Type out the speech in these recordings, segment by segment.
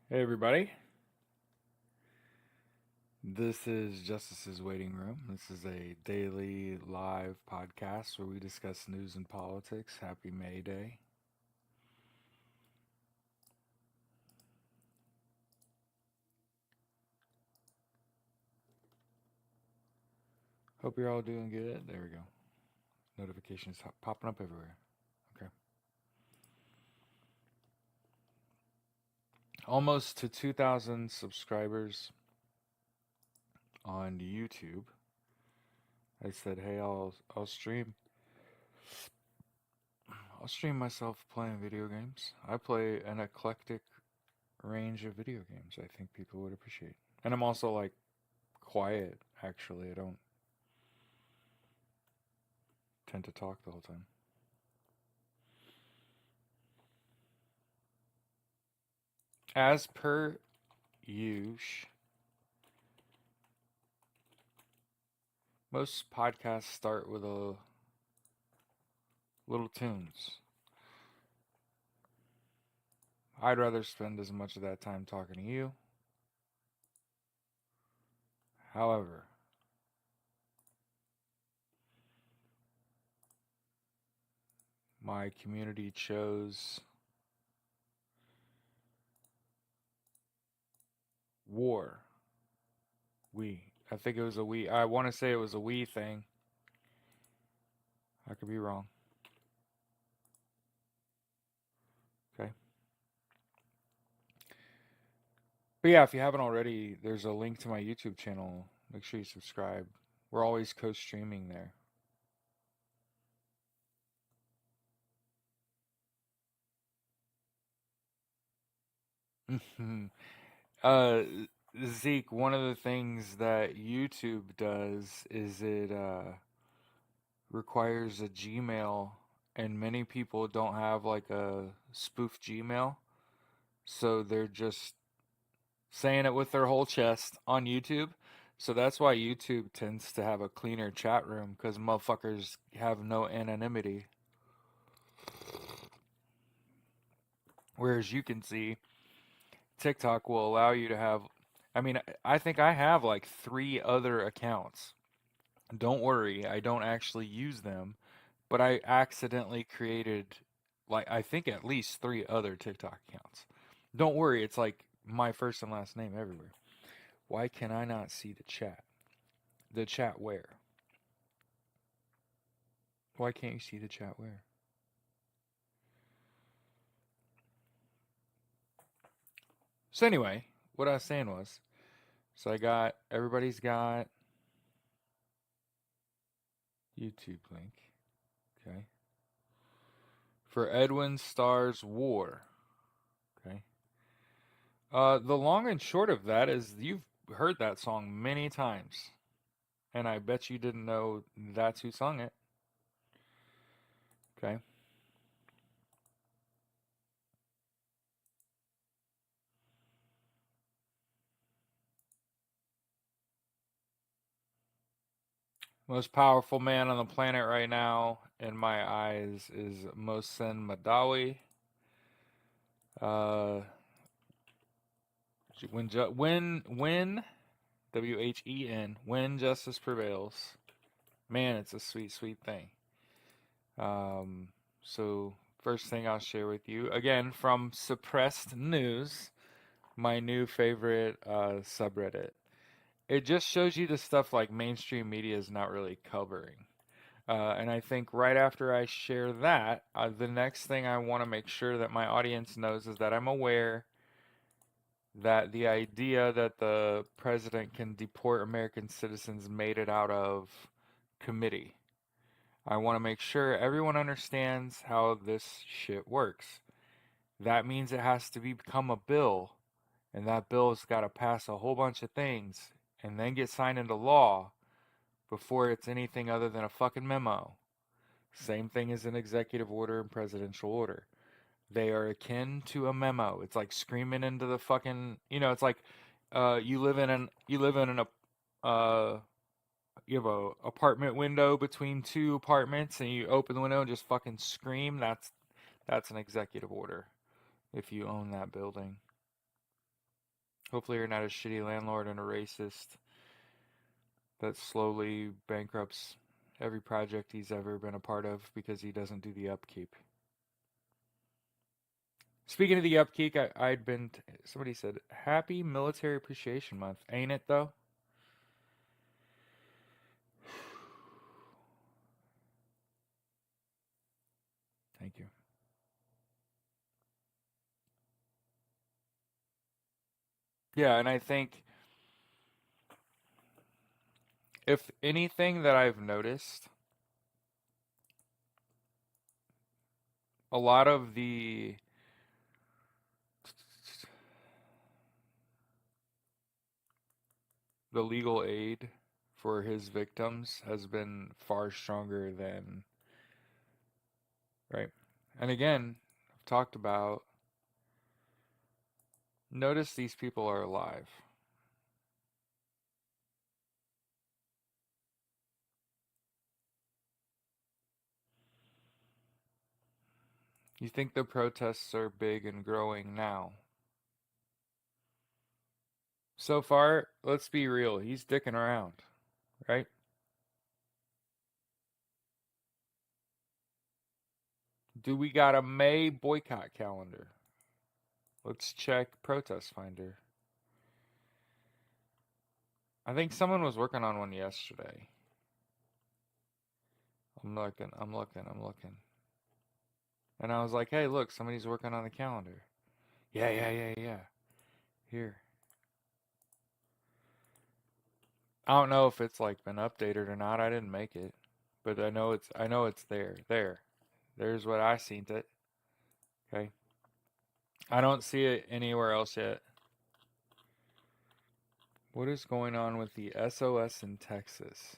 Hey, everybody. This is Justice's Waiting Room. This is a daily live podcast where we discuss news and politics. Happy May Day. Hope you're all doing good. There we go. Notifications popping up everywhere. Okay. Almost to 2,000 subscribers on YouTube. I said, hey, I'll stream. I'll stream myself playing video games. I play an eclectic range of video games I think people would appreciate. And I'm also like quiet, actually. I don't tend to talk the whole time. As per usual, most podcasts start with a little tunes. I'd rather spend as much of that time talking to you. However, my community chose war. We. I think it was a we. I want to say it was a we thing. I could be wrong. Okay. But yeah, if you haven't already, there's a link to my YouTube channel. Make sure you subscribe. We're always co-streaming there. uh, Zeke, one of the things that YouTube does is it requires a Gmail, and many people don't have like a spoof Gmail, so they're just saying it with their whole chest on YouTube. So that's why YouTube tends to have a cleaner chat room because motherfuckers have no anonymity. Whereas you can see TikTok will allow you to have. I mean, I think I have like three other accounts. Don't worry, I don't actually use them, but I accidentally created like I think at least three other TikTok accounts. Don't worry, it's like my first and last name everywhere. Why can I not see the chat? The chat where? Why can't you see the chat where? So anyway, what I was saying was, so I got everybody's got YouTube link, okay? For Edwin Starr's War, okay? The long and short of that is you've heard that song many times, and I bet you didn't know that's who sung it. Okay. Most powerful man on the planet right now, in my eyes, is Mohsen Madawi. Uh, when when justice prevails, man, it's a sweet, sweet thing. Um, so first thing I'll share with you again from Suppressed News, my new favorite subreddit. It just shows you the stuff like mainstream media is not really covering. And I think right after I share that, the next thing I want to make sure that my audience knows is that I'm aware that the idea that the president can deport American citizens made it out of committee. I want to make sure everyone understands how this shit works. That means it has to become a bill, and that bill's got to pass a whole bunch of things and then get signed into law before it's anything other than a fucking memo. Same thing as an executive order and presidential order. They are akin to a memo. It's like screaming into the fucking, it's like you live in an you have a apartment window between two apartments and you open the window and just fucking scream. That's an executive order if you own that building. Hopefully you're not a shitty landlord and a racist that slowly bankrupts every project he's ever been a part of because he doesn't do the upkeep. Speaking of the upkeep, I'd been. Somebody said, Happy Military Appreciation Month. Ain't it, though? Thank you. Yeah, and I think if anything that I've noticed, a lot of the legal aid for his victims has been far stronger than, right? And again, I've talked about, notice these people are alive. You think the protests are big and growing now. So far, let's be real, he's dicking around, right? Do we got a May boycott calendar? Let's check Protest Finder. I think someone was working on one yesterday. I'm looking. And I was like, hey, look, somebody's working on the calendar. Yeah. Here. I don't know if it's like been updated or not. I didn't make it. But I know it's there. There's what I seen it. Okay. I don't see it anywhere else yet. What is going on with the SOS in Texas?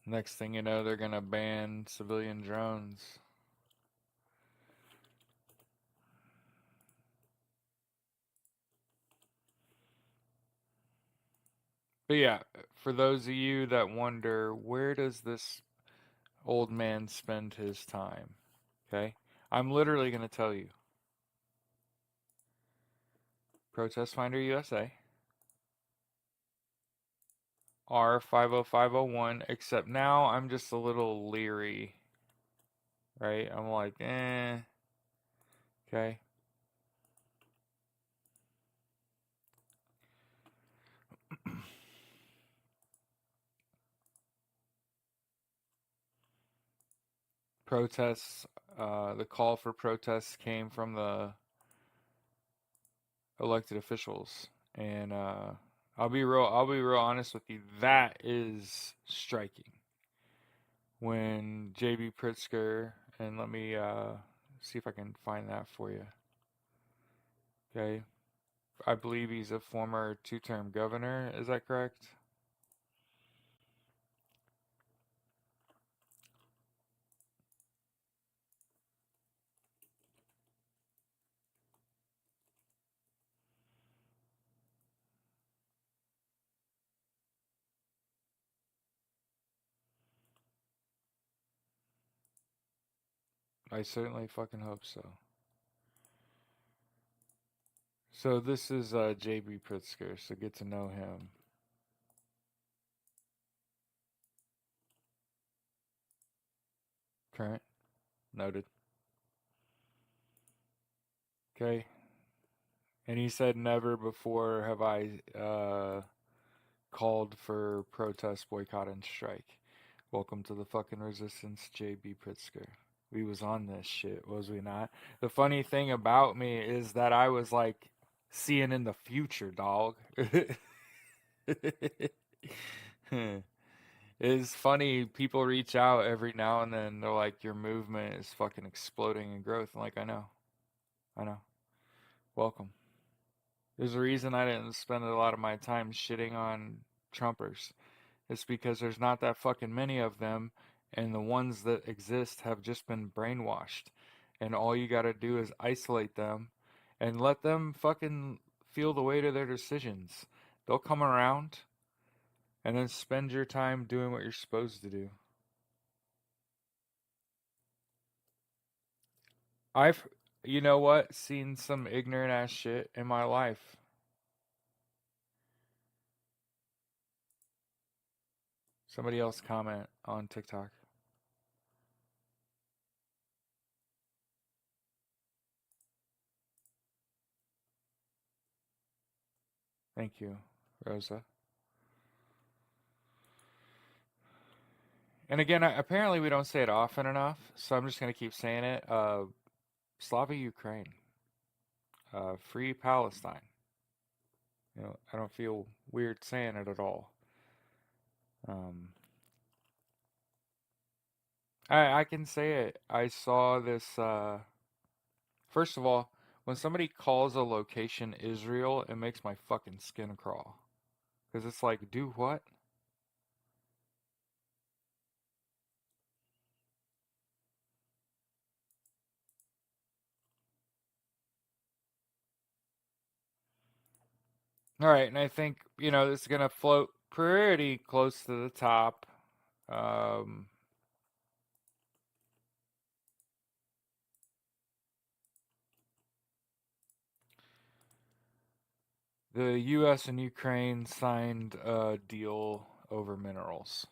Next thing you know, they're gonna ban civilian drones. But yeah, for those of you that wonder, where does this old man spend his time? Okay? I'm literally gonna tell you. Protest Finder USA, R50501, except now I'm just a little leery, right? I'm like, okay. Protests, the call for protests came from the elected officials, and I'll be real honest with you. That is striking. When J.B. Pritzker, and let me see if I can find that for you. Okay, I believe he's a former two-term governor. Is that correct? I certainly fucking hope so. So this is J.B. Pritzker, so get to know him. Current, noted. Okay, and he said, never before have I called for protest, boycott, and strike. Welcome to the fucking resistance, J.B. Pritzker. We was on this shit, was we not? The funny thing about me is that I was like seeing in the future, dog. It's funny, people reach out every now and then. They're like, your movement is fucking exploding in growth. I'm like, I know. Welcome. There's a reason I didn't spend a lot of my time shitting on Trumpers. It's because there's not that fucking many of them, and the ones that exist have just been brainwashed. And all you gotta do is isolate them and let them fucking feel the weight of their decisions. They'll come around, and then spend your time doing what you're supposed to do. I've, you know what, seen some ignorant ass shit in my life. Somebody else comment on TikTok. Thank you, Rosa. And again, apparently we don't say it often enough, so I'm just gonna keep saying it. Slava Ukraine, free Palestine. You know, I don't feel weird saying it at all. Um, I can say it. I saw this. First of all, when somebody calls a location Israel, it makes my fucking skin crawl. Because it's like, do what? All right, and I think, this is going to float pretty close to the top. Um, the U.S. and Ukraine signed a deal over minerals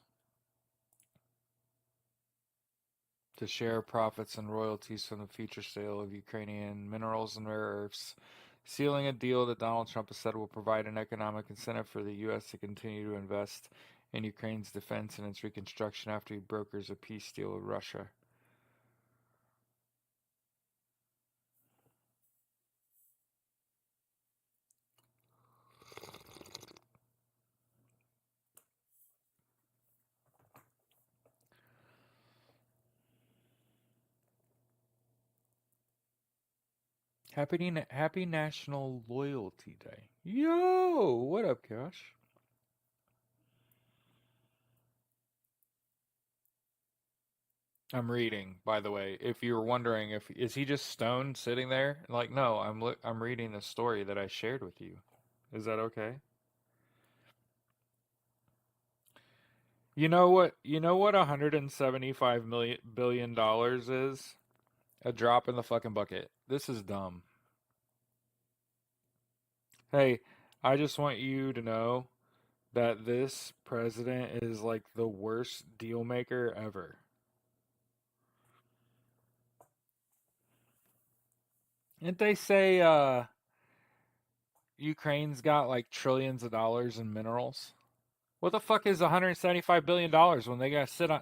to share profits and royalties from the future sale of Ukrainian minerals and rare earths, sealing a deal that Donald Trump has said will provide an economic incentive for the U.S. to continue to invest in Ukraine's defense and its reconstruction after he brokers a peace deal with Russia. Happy National Loyalty Day. Yo, what up, Josh? I'm reading, by the way. If you were wondering, if is he just stoned sitting there? Like, no, I'm reading the story that I shared with you. Is that okay? You know what? You know what 175 million billion dollars is? A drop in the fucking bucket. This is dumb. Hey, I just want you to know that this president is like the worst deal maker ever. Didn't they say Ukraine's got like trillions of dollars in minerals? What the fuck is 175 billion dollars when they got to sit on,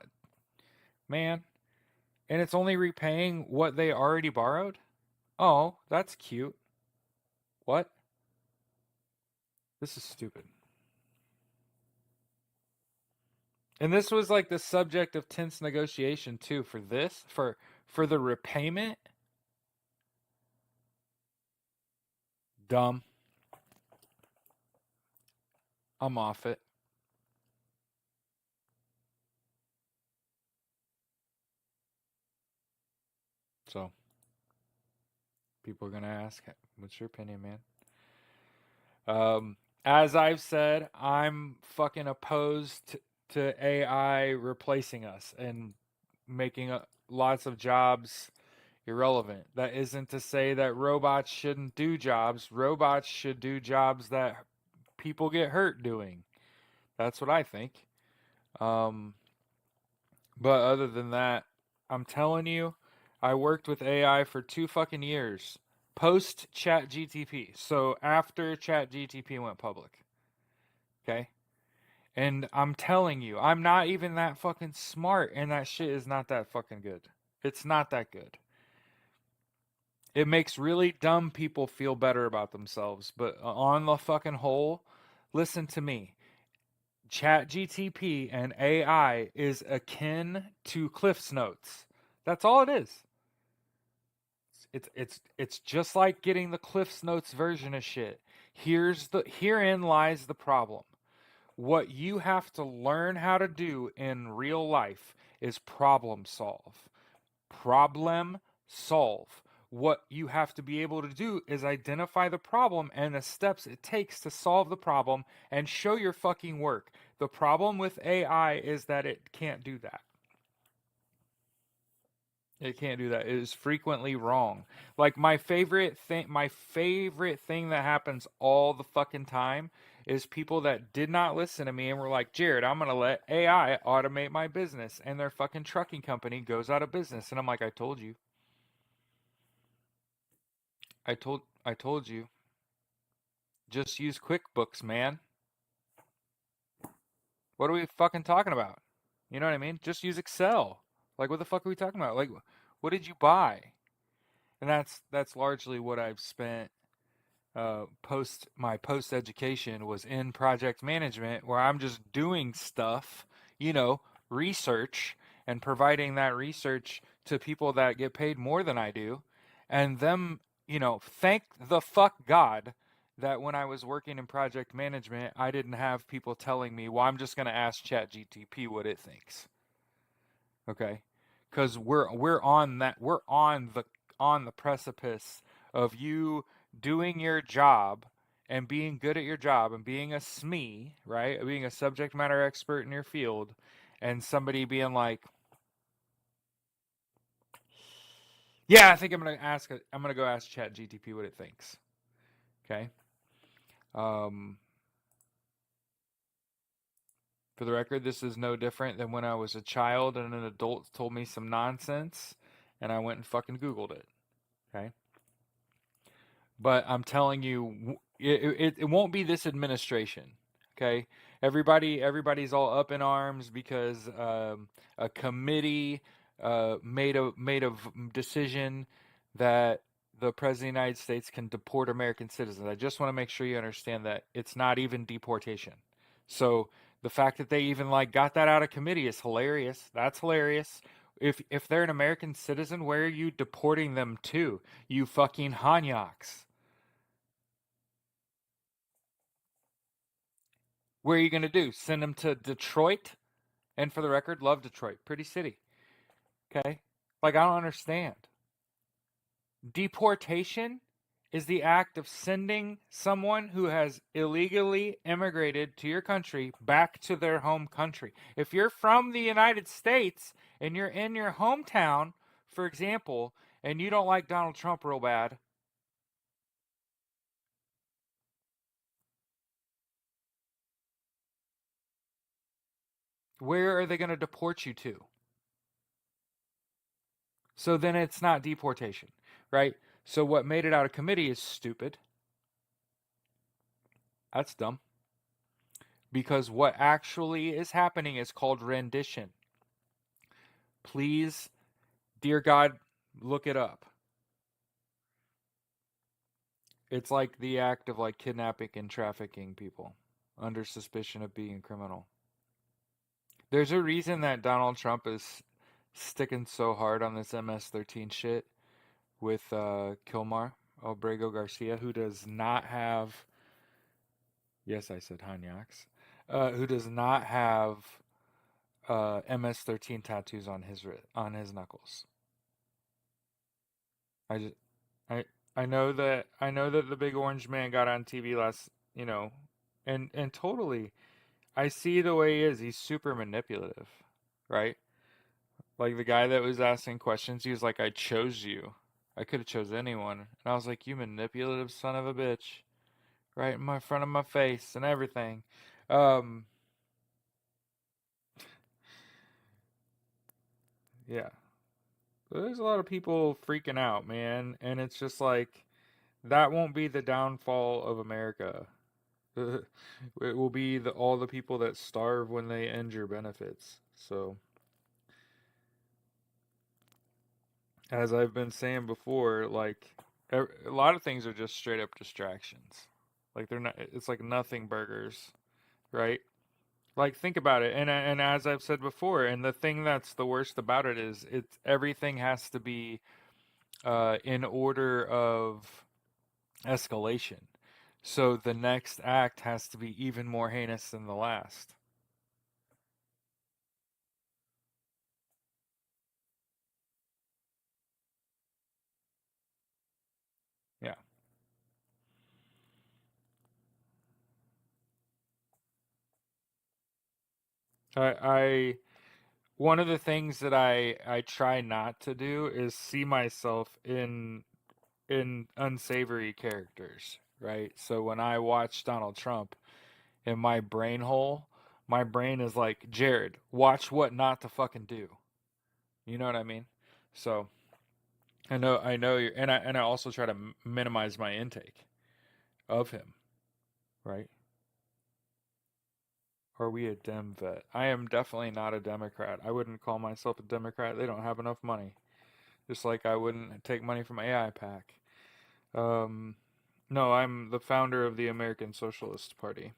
man? And it's only repaying what they already borrowed? Oh, that's cute. What? This is stupid. And this was like the subject of tense negotiation too for this for the repayment. Dumb. I'm off it. So people are gonna ask, "What's your opinion, man?" As I've said, I'm fucking opposed to AI replacing us and making lots of jobs irrelevant. That isn't to say that robots shouldn't do jobs. Robots should do jobs that people get hurt doing. That's what I think. Um, but other than that, I'm telling you, I worked with AI for 2 fucking years post Chat GTP. So after Chat GTP went public. Okay? And I'm telling you, I'm not even that fucking smart, and that shit is not that fucking good. It's not that good. It makes really dumb people feel better about themselves, but on the fucking whole, listen to me. Chat GTP and AI is akin to Cliff's Notes. That's all it is. It's just like getting the Cliff's Notes version of shit. Herein lies the problem. What you have to learn how to do in real life is problem solve. Problem solve. What you have to be able to do is identify the problem and the steps it takes to solve the problem and show your fucking work. The problem with AI is that it can't do that. It can't do that. It is frequently wrong. Like my favorite thing that happens all the fucking time is people that did not listen to me and were like, "Jared, I'm going to let AI automate my business." And their fucking trucking company goes out of business. And I'm like, "I told you. I told you. Just use QuickBooks, man. What are we fucking talking about? You know what I mean? Just use Excel. Like what the fuck are we talking about? Like what did you buy?" And that's largely what I've spent post education was in project management, where I'm just doing stuff, you know, research, and providing that research to people that get paid more than I do, and them, thank the fuck God that when I was working in project management, I didn't have people telling me, "Well, I'm just going to ask ChatGTP what it thinks." Okay, because we're on the precipice of you doing your job and being good at your job and being a SME, right? Being a subject matter expert in your field, and somebody being like, "Yeah, I think I'm gonna go ask ChatGTP what it thinks." Okay. Um, for the record, this is no different than when I was a child and an adult told me some nonsense, and I went and fucking Googled it. Okay. But I'm telling you, it won't be this administration. Okay, everybody's all up in arms because a committee made a decision that the president of the United States can deport American citizens. I just want to make sure you understand that it's not even deportation. So the fact that they even like got that out of committee is hilarious. That's hilarious. If they're an American citizen, where are you deporting them to? You fucking Hanyaks. Where are you going to do? Send them to Detroit? And for the record, love Detroit. Pretty city. Okay? Like, I don't understand. Deportation is the act of sending someone who has illegally immigrated to your country back to their home country. If you're from the United States and you're in your hometown, for example, and you don't like Donald Trump real bad, where are they going to deport you to? So then it's not deportation, right? So what made it out of committee is stupid. That's dumb. Because what actually is happening is called rendition. Please, dear God, look it up. It's like the act of like kidnapping and trafficking people under suspicion of being a criminal. There's a reason that Donald Trump is sticking so hard on this MS-13 shit with Kilmar Obrego Garcia, who does not have, yes, I said Hanyaks, who does not have MS-13 tattoos on his knuckles. I just I I know that the big orange man got on TV last, and totally I see the way he is. He's super manipulative, right? Like the guy that was asking questions, he was like, "I chose you. I could have chose anyone." And I was like, "You manipulative son of a bitch." Right in my front of my face and everything. Um yeah. There's a lot of people freaking out, man, and it's just like that won't be the downfall of America. It will be all the people that starve when they end your benefits. So, as I've been saying before, like a lot of things are just straight up distractions. Like they're not. It's like nothing burgers, right? Like think about it, and as I've said before, and the thing that's the worst about it is it's everything has to be in order of escalation. So the next act has to be even more heinous than the last. I one of the things that I try not to do is see myself in unsavory characters, right? So when I watch Donald Trump in my brain hole, my brain is like, Jared, watch what not to fucking do. You know what I mean? So I know you're, and I also try to minimize my intake of him, right? Are we a Dem vet? I am definitely not a Democrat. I wouldn't call myself a Democrat. They don't have enough money. Just like I wouldn't take money from AI PAC. Um, no, I'm the founder of the American Socialist Party.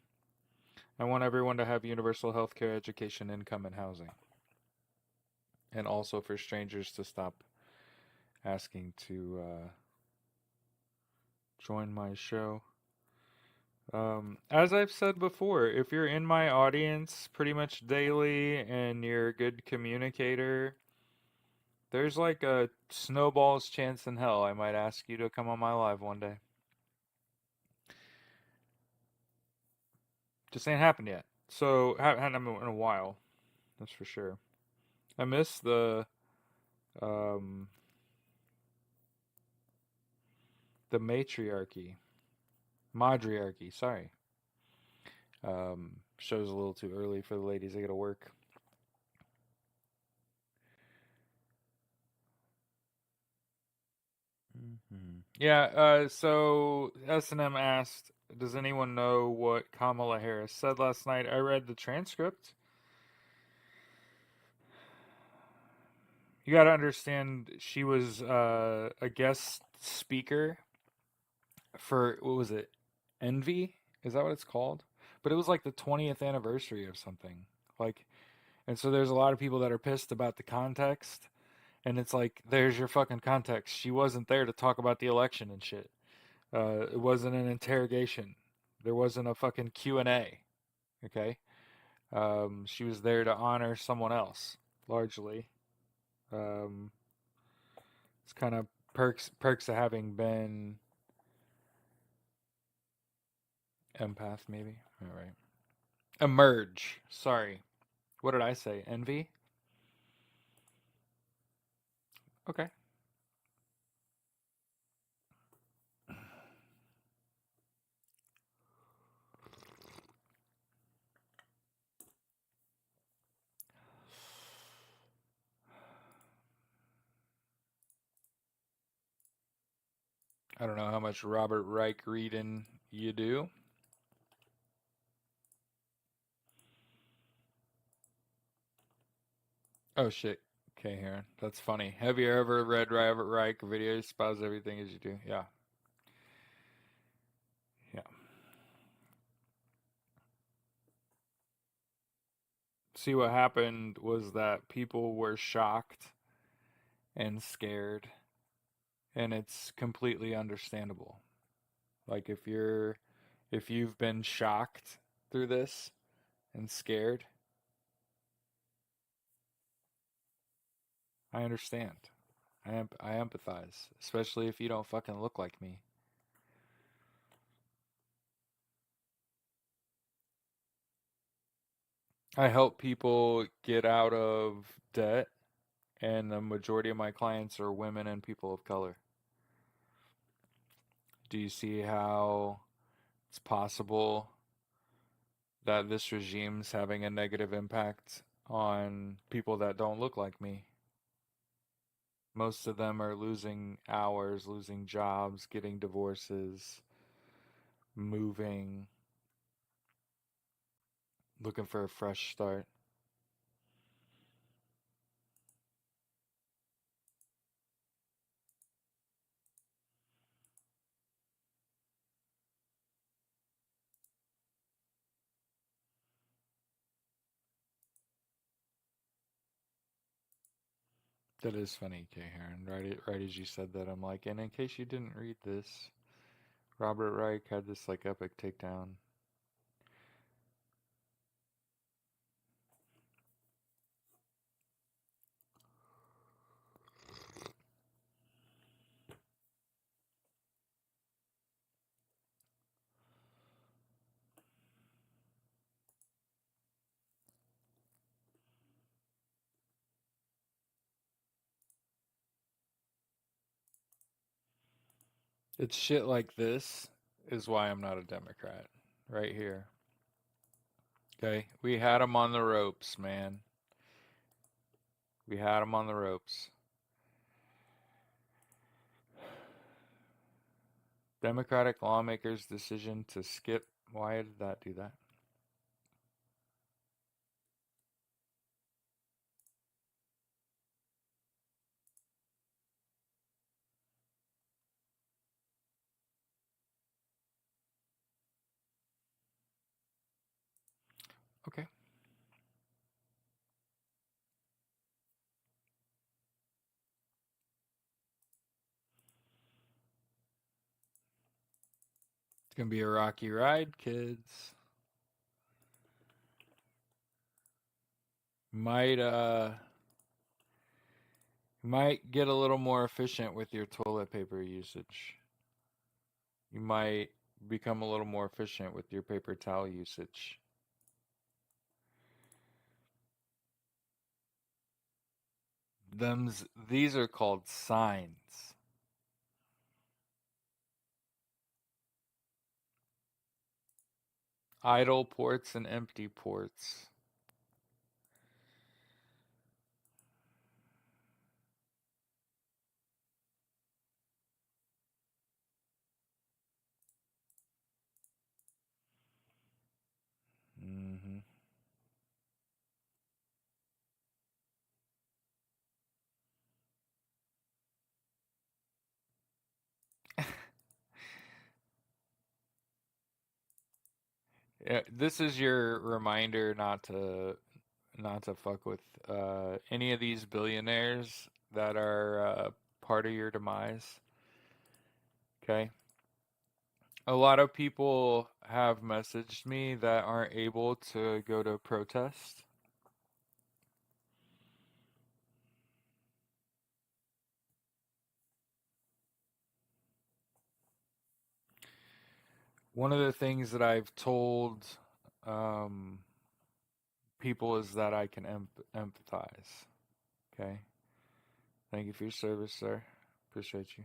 I want everyone to have universal health care, education, income, and housing. And also for strangers to stop asking to join my show. As I've said before, if you're in my audience pretty much daily and you're a good communicator, there's like a snowball's chance in hell I might ask you to come on my live one day. Just ain't happened yet. So, hadn't happened in a while, that's for sure. I miss um, the matriarchy. Matriarchy, sorry. Show's a little too early for the ladies. They gotta work. Yeah, so S&M asked, does anyone know what Kamala Harris said last night? I read the transcript. You gotta understand, she was a guest speaker for, what was it? Envy? Is that what it's called? But it was like the 20th anniversary of something. Like, and so there's a lot of people that are pissed about the context. And it's like, there's your fucking context. She wasn't there to talk about the election and shit. It wasn't an interrogation. There wasn't a fucking Q&A. Okay? She was there to honor someone else, largely. Um, it's kind of perks of having been empath, maybe. All right. Emerge. Sorry. What did I say? Envy? Okay. I don't know how much Robert Reich reading you do. Oh shit. Okay, Heron. That's funny. Have you ever read Robert Reich videos? Espouse everything as you do. Yeah. Yeah. See, what happened was that people were shocked and scared, and it's completely understandable. Like if you've been shocked through this and scared, I understand. I empathize, especially if you don't fucking look like me. I help people get out of debt, and the majority of my clients are women and people of color. Do you see how it's possible that this regime's having a negative impact on people that don't look like me? Most of them are losing hours, losing jobs, getting divorces, moving, looking for a fresh start. That is funny, Kay Heron. Right as you said that, I'm like, and in case you didn't read this, Robert Reich had this like epic takedown. It's shit like this is why I'm not a Democrat. Right here. Okay? We had them on the ropes, man. We had them on the ropes. Democratic lawmakers' decision to skip. Why did that do that? Okay. It's going to be a rocky ride, kids. Might might get a little more efficient with your toilet paper usage. You might become a little more efficient with your paper towel usage. These are called signs. Idle ports and empty ports. Hmm. Yeah, this is your reminder not to fuck with any of these billionaires that are part of your demise. Okay. A lot of people have messaged me that aren't able to go to protest. One of the things that I've told um, people is that I can empathize. Okay. Thank you for your service, sir. Appreciate you.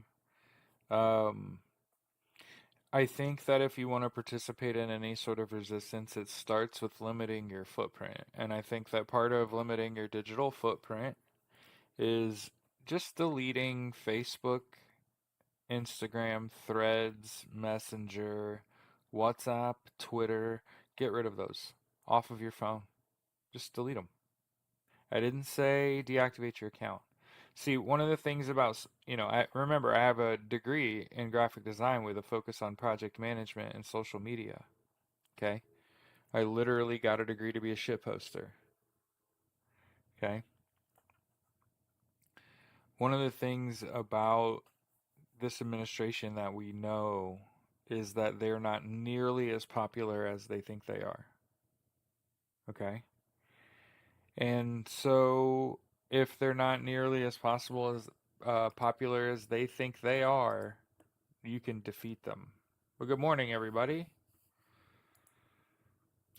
I think that if you want to participate in any sort of resistance, it starts with limiting your footprint. And I think that part of limiting your digital footprint is just deleting Facebook, Instagram, Threads, Messenger, WhatsApp, Twitter. Get rid of those off of your phone. Just delete them. I didn't say deactivate your account. See, one of the things about, remember, I have a degree in graphic design with a focus on project management and social media. Okay. I literally got a degree to be a shit poster. Okay. One of the things about this administration that we know is that they're not nearly as popular as they think they are. Okay. And so if they're not nearly as possible as popular as they think they are, you can defeat them. Well, good morning, everybody.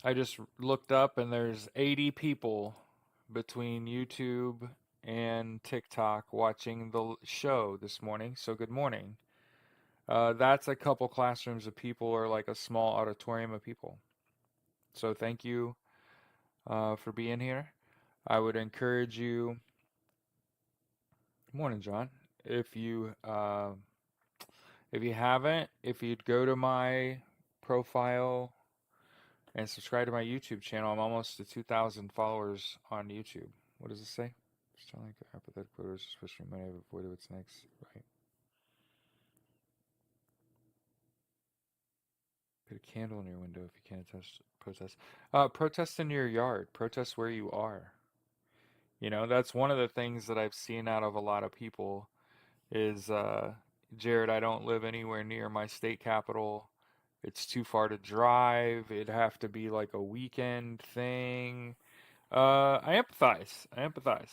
I just looked up and there's 80 people between YouTube and TikTok watching the show this morning. So good morning. That's a couple classrooms of people or like a small auditorium of people. So thank you for being here. I would encourage you. Good morning, John. If you if you haven't, if you'd go to my profile and subscribe to my YouTube channel, I'm almost to 2,000 followers on YouTube. What does it say? Strong like apathetic voters, especially many have avoided what's next. Right. Put a candle in your window if you can't protest. Protest in your yard. Protest where you are. That's one of the things that I've seen out of a lot of people is, Jared, I don't live anywhere near my state capital. It's too far to drive. It'd have to be like a weekend thing. I empathize. I empathize.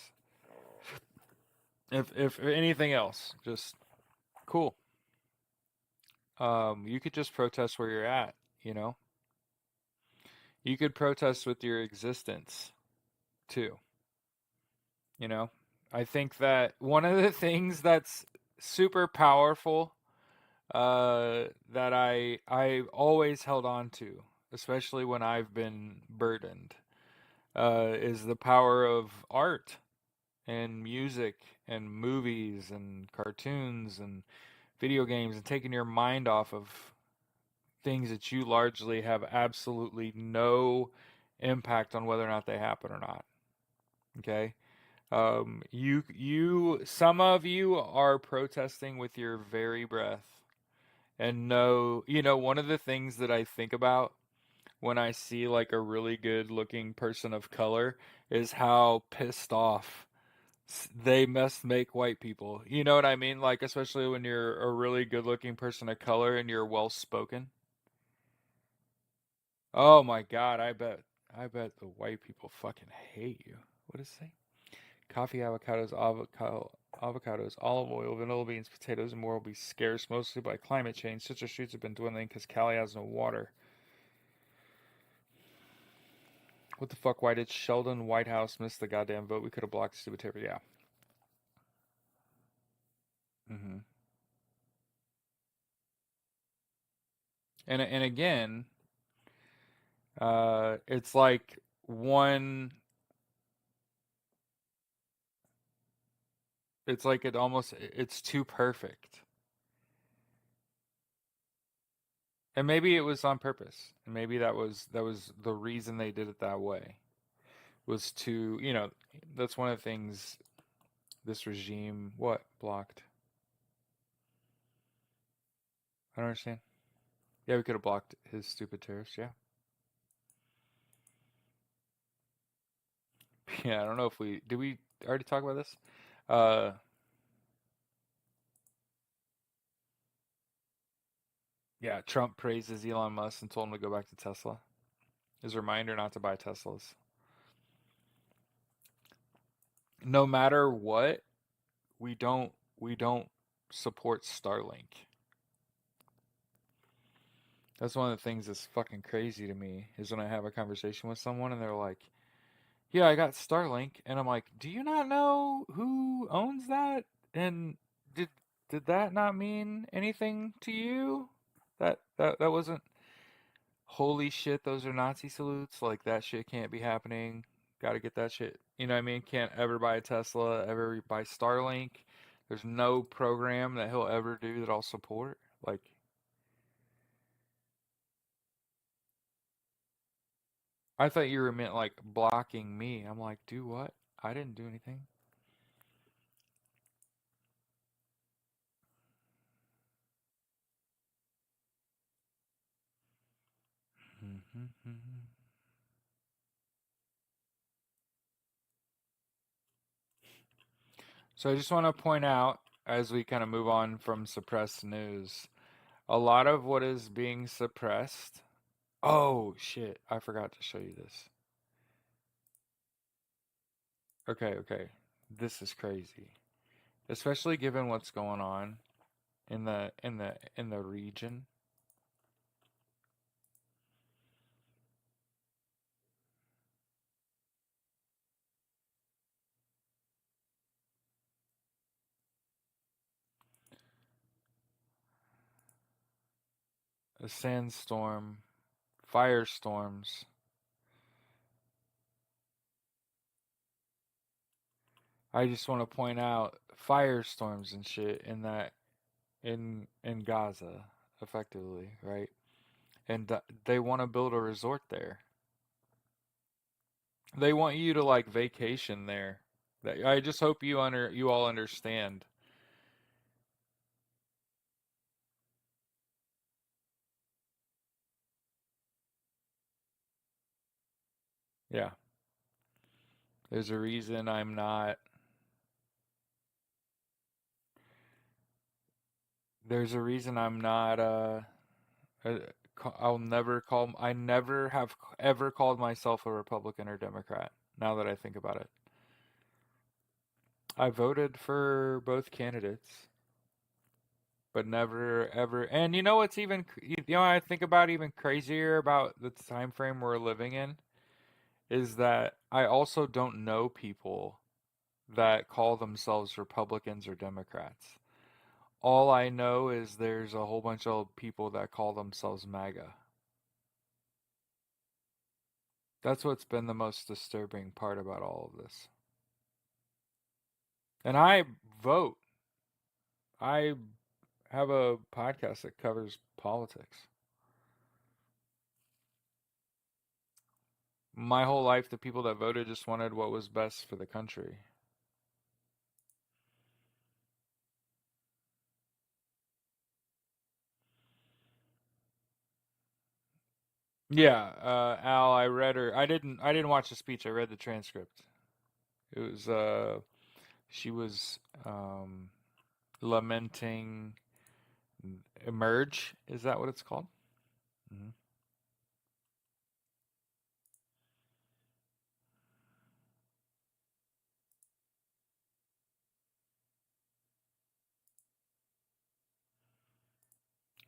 If anything else, just cool. You could just protest where you're at, you know? You could protest with your existence too, you know? I think that one of the things that's super powerful that I always held on to, especially when I've been burdened, is the power of art and music and movies and cartoons and video games and taking your mind off of things that you largely have absolutely no impact on whether or not they happen or not. Okay. Some of you are protesting with your very breath. And no, one of the things that I think about when I see like a really good looking person of color is how pissed off they must make white people. You know what I mean? Like, especially when you're a really good looking person of color and you're well spoken. Oh my God, I bet the white people fucking hate you. What does it say? Coffee, avocados, olive oil, vanilla beans, potatoes, and more will be scarce, mostly by climate change. Citrus fruits have been dwindling because Cali has no water. What the fuck? Why did Sheldon Whitehouse miss the goddamn vote? We could have blocked stupid paper. Yeah. hmm And again, it's like one. It's like it's too perfect. And maybe it was on purpose. And maybe that was the reason they did it that way. Was to, that's one of the things this regime what blocked. I don't understand. Yeah, we could have blocked his stupid tariffs. Yeah. Yeah, I don't know if we did we already talk about this? Uh yeah, Trump praises Elon Musk and told him to go back to Tesla. His reminder not to buy Teslas. No matter what, we don't support Starlink. That's one of the things that's fucking crazy to me is when I have a conversation with someone and they're like, "Yeah, I got Starlink." And I'm like, "Do you not know who owns that? And did did that not mean anything to you? That wasn't holy shit, those are Nazi salutes. Like that shit can't be happening. Got to get that shit. You know what I mean? Can't ever buy a Tesla, ever buy Starlink. There's no program that he'll ever do that I'll support. Like, I thought you were meant like blocking me. I'm like, do what? I didn't do anything. So I just want to point out as we kind of move on from suppressed news, a lot of what is being suppressed. Oh shit, I forgot to show you this. Okay, okay. This is crazy. Especially given what's going on in the region. A sandstorm, firestorms. I just want to point out firestorms and shit in Gaza effectively, right? And they want to build a resort there. They want you to like vacation there. I just hope you all understand. Yeah. There's a reason I'm not there's a reason I'm not uh, I'll never call I never have ever called myself a Republican or Democrat now that I think about it. I voted for both candidates, but never ever. And you know what's even I think about even crazier about the time frame we're living in is that I also don't know people that call themselves Republicans or Democrats. All I know is there's a whole bunch of people that call themselves MAGA. That's what's been the most disturbing part about all of this. And I vote. I have a podcast that covers politics. My whole life, the people that voted just wanted what was best for the country. Yeah, Al, I read her. I didn't watch the speech. I read the transcript. It was she was lamenting emerge. Is that what it's called? Hmm.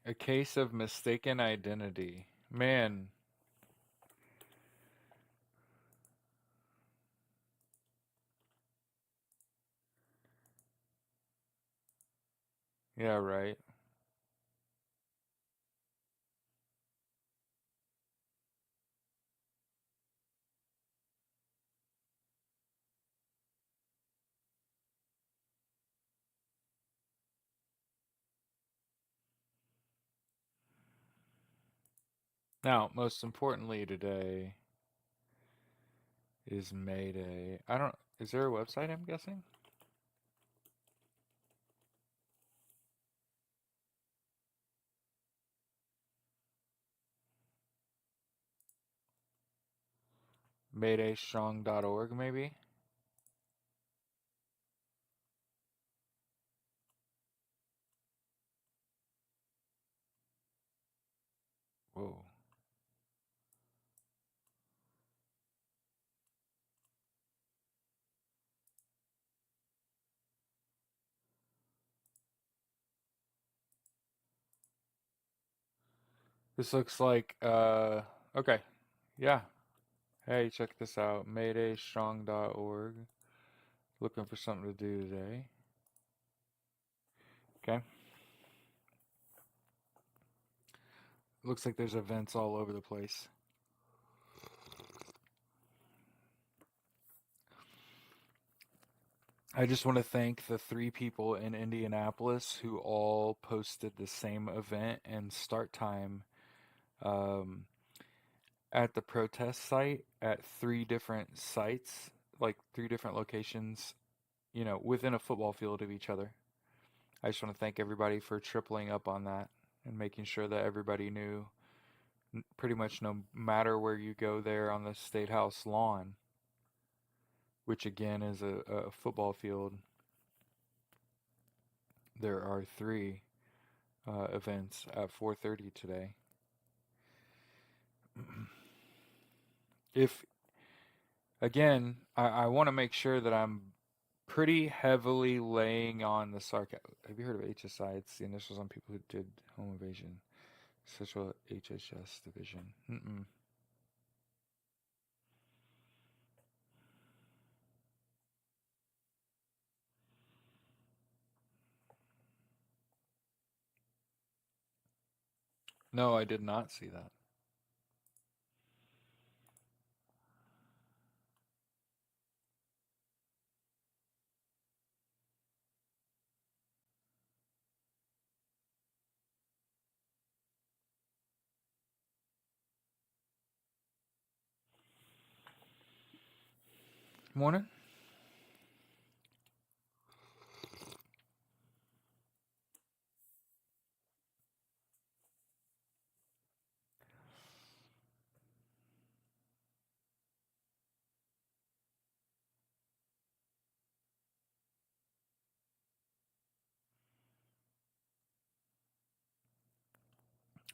A case of mistaken identity. Man, yeah, right. Now, most importantly today is May Day. I don't. Is there a website? I'm guessing. MaydayStrong.org, maybe. Whoa. This looks like. Okay. Yeah. Hey, check this out. MaydayStrong.org. Looking for something to do today. Okay. Looks like there's events all over the place. I just want to thank the three people in Indianapolis who all posted the same event and start time um, at the protest site at three different sites, like three different locations, within a football field of each other. I just want to thank everybody for tripling up on that and making sure that everybody knew pretty much no matter where you go there on the State House lawn, which again is a football field, there are three events at 4:30 today. If again, I want to make sure that I'm pretty heavily laying on the sarcasm. Have you heard of HSI? It's the initials on people who did home invasion. Central HHS division. Mm-mm. No, I did not see that. Morning.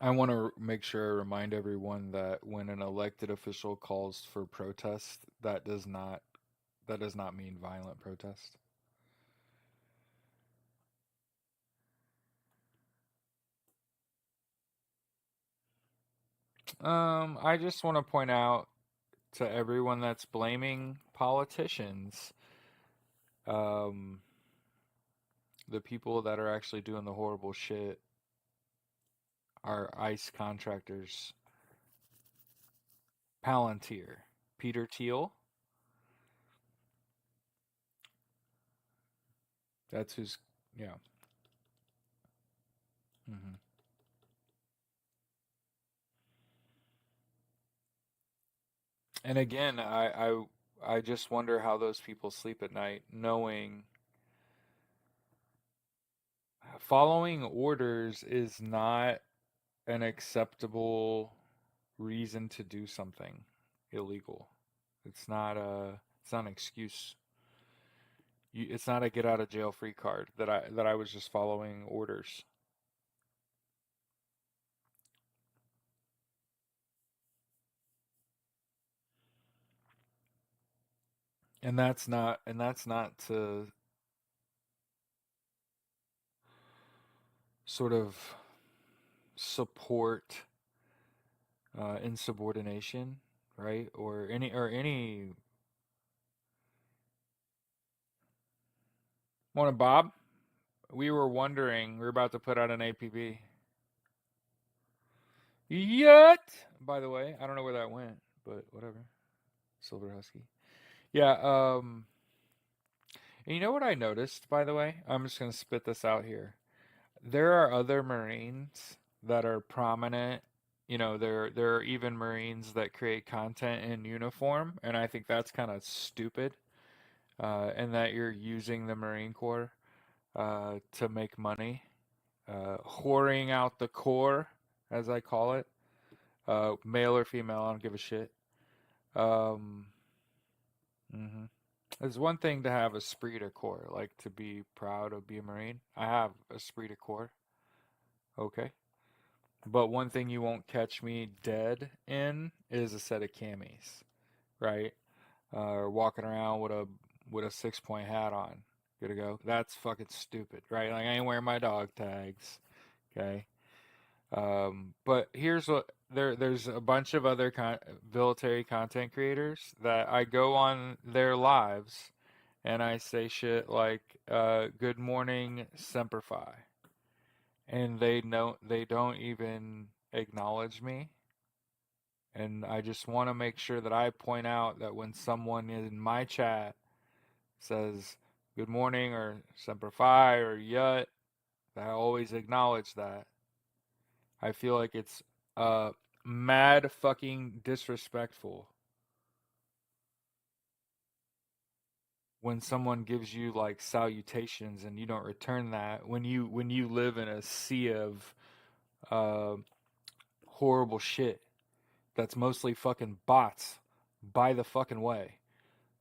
I want to make sure I remind everyone that when an elected official calls for protest, that does not mean violent protest. I just want to point out to everyone that's blaming politicians, um, The people that are actually doing the horrible shit are ICE contractors. Palantir. Peter Thiel. That's who's, yeah. Hmm. And again, I just wonder how those people sleep at night, knowing following orders is not an acceptable reason to do something illegal. It's not an excuse. It's not a get out of jail free card that I was just following orders. And that's not to sort of support insubordination, right? Or any morning, Bob. We were wondering, we're about to put out an APB. Yet, by the way, I don't know where that went, but whatever. Silver Husky. Yeah, and you know what I noticed, by the way? I'm just gonna spit this out here. There are other Marines that are prominent. There are even Marines that create content in uniform, and I think that's kind of stupid. And that you're using the Marine Corps to make money, whoring out the Corps, as I call it, male or female, I don't give a shit. Um, mhm. It's one thing to have a esprit de corps, like to be proud of being a Marine. I have a esprit de corps, okay. But one thing you won't catch me dead in is a set of camis, right? Or walking around with a 6 point hat on. Good to go. That's fucking stupid, right? Like I ain't wearing my dog tags, okay? But here's what there's a bunch of other military content creators that I go on their lives and I say shit like "Good morning, Semper Fi," and they don't even acknowledge me. And I just want to make sure that I point out that when someone in my chat says "Good morning" or "Semper Fi" or "Yut," that I always acknowledge that. I feel like it's uh mad fucking disrespectful when someone gives you like salutations and you don't return that when you live in a sea of uh, horrible shit that's mostly fucking bots by the fucking way.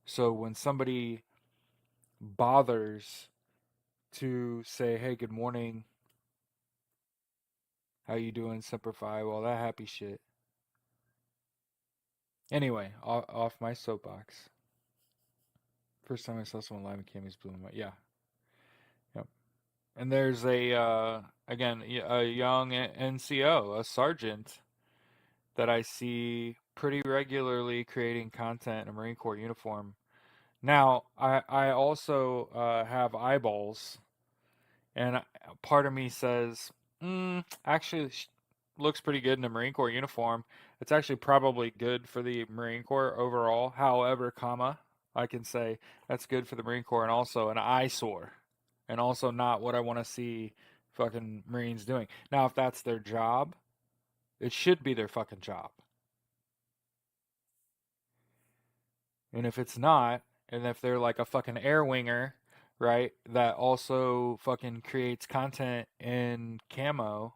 So when somebody bothers to say, "Hey, good morning, how you doing, Simplify," well, that happy shit. Anyway, off my soapbox. First time I saw someone live in camis blew my mind. Yeah, yep. And there's a young NCO, a sergeant that I see pretty regularly creating content in a Marine Corps uniform. Now, I also have eyeballs, and part of me says, actually, looks pretty good in a Marine Corps uniform. It's actually probably good for the Marine Corps overall. However, I can say that's good for the Marine Corps and also an eyesore, and also not what I want to see fucking Marines doing. Now, if that's their job, it should be their fucking job. And if it's not, and if they're like a fucking air winger, right, that also fucking creates content in camo,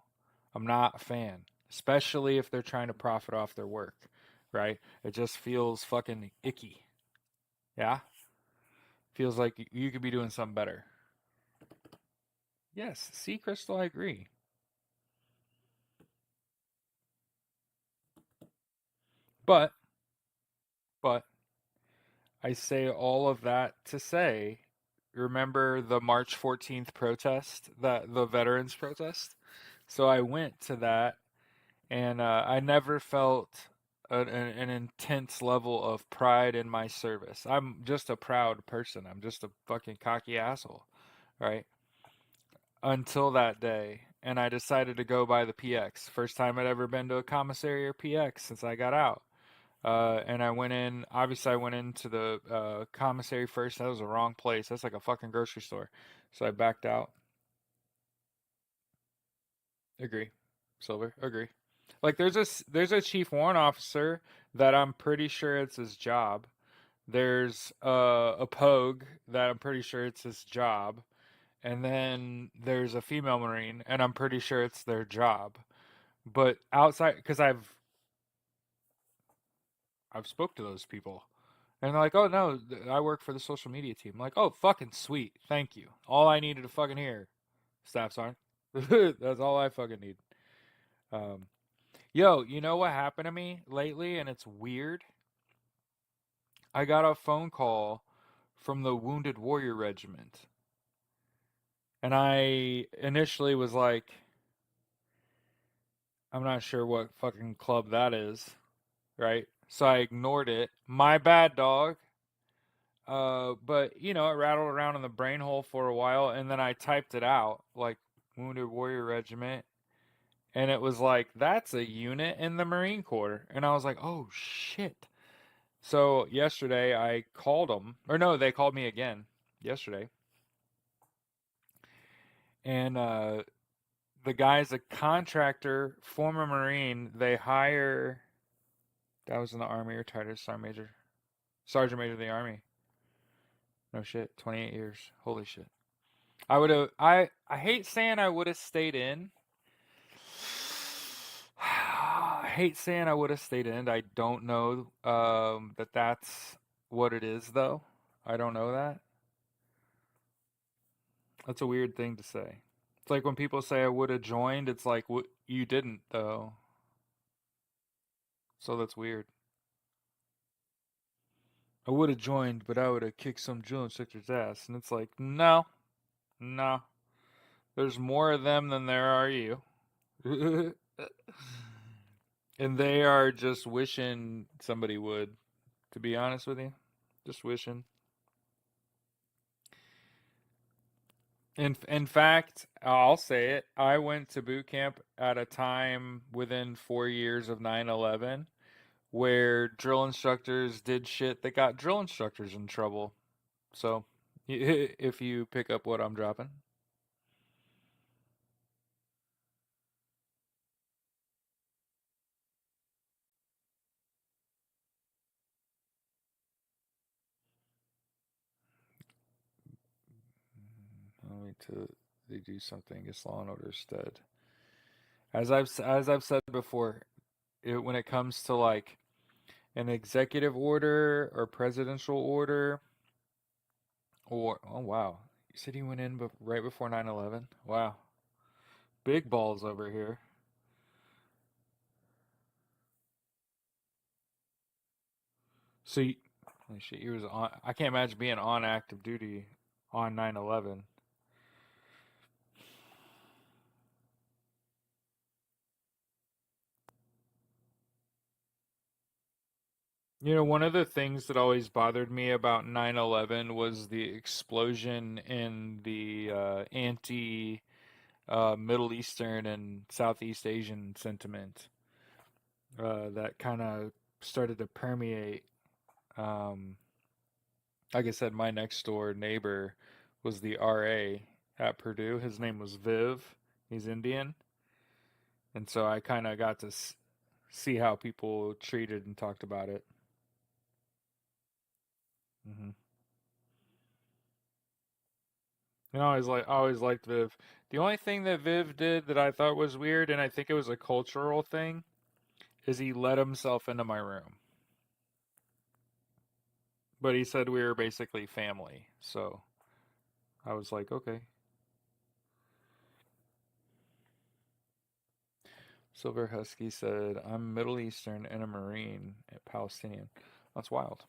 I'm not a fan. Especially if they're trying to profit off their work, right? It just feels fucking icky. Yeah? Feels like you could be doing something better. Yes, see, Crystal, I agree. But, but, I say all of that to say, remember the March 14th protest, the veterans protest? So I went to that, and I never felt an intense level of pride in my service. I'm just a proud person. I'm just a fucking cocky asshole, right? until that day, and I decided to go by the PX. First time I'd ever been to a commissary or PX since I got out. And I went in. Obviously, I went into the commissary first. That was the wrong place. That's like a fucking grocery store. So I backed out. Agree. Silver. Agree. Like there's a chief warrant officer that I'm pretty sure it's his job. There's a pogue that I'm pretty sure it's his job. And then there's a female marine, and I'm pretty sure it's their job. But outside, because I've spoke to those people, and they're like, "Oh no, I work for the social media team." I'm like, "Oh, fucking sweet, thank you. All I needed to fucking hear, staff sergeant. That's all I fucking need." Um, yo, you know what happened to me lately, and it's weird. I got a phone call from the Wounded Warrior Regiment, and I initially was like, "I'm not sure what fucking club that is." Right? So I ignored it. My bad, dog. But you know, it rattled around in the brain hole for a while, and then I typed it out like Wounded Warrior Regiment, and it was like that's a unit in the Marine Corps, and I was like, oh shit. So yesterday I called them, or no, they called me again yesterday, and the guy's a contractor, former Marine. They hire. That was in the Army, retired as Sergeant Major of the Army. No shit, 28 years. Holy shit. I would have. I hate saying I would have stayed in. I hate saying I would have stayed in. I don't know that that's what it is though. I don't know that. That's a weird thing to say. It's like when people say I would have joined. It's like you didn't though. So that's weird. I would have joined, but I would have kicked some drill instructor's ass. And it's like, no, no. There's more of them than there are you. And they are just wishing somebody would, to be honest with you. Just wishing. In fact, I'll say it. I went to boot camp at a time within 4 years of 9/11 where drill instructors did shit that got drill instructors in trouble. So, if you pick up what I'm dropping. I'll wait till they do something against Law and Order instead. As I've said before, when it comes to like an executive order or presidential order, or oh wow, you said he went in right before 9/11. Wow, big balls over here. So holy shit, he was on. I can't imagine being on active duty on 9/11. You know, one of the things that always bothered me about 9/11 was the explosion in the anti Middle Eastern and Southeast Asian sentiment that kind of started to permeate. Um, like I said, my next door neighbor was the RA at Purdue. His name was Viv. He's Indian, and so I kind of got to see how people treated and talked about it. Hmm. And I always liked Viv. The only thing that Viv did that I thought was weird, and I think it was a cultural thing, is he let himself into my room. But he said we were basically family, so I was like, okay. Silver Husky said, I'm Middle Eastern and a Marine, Palestinian. That's wild.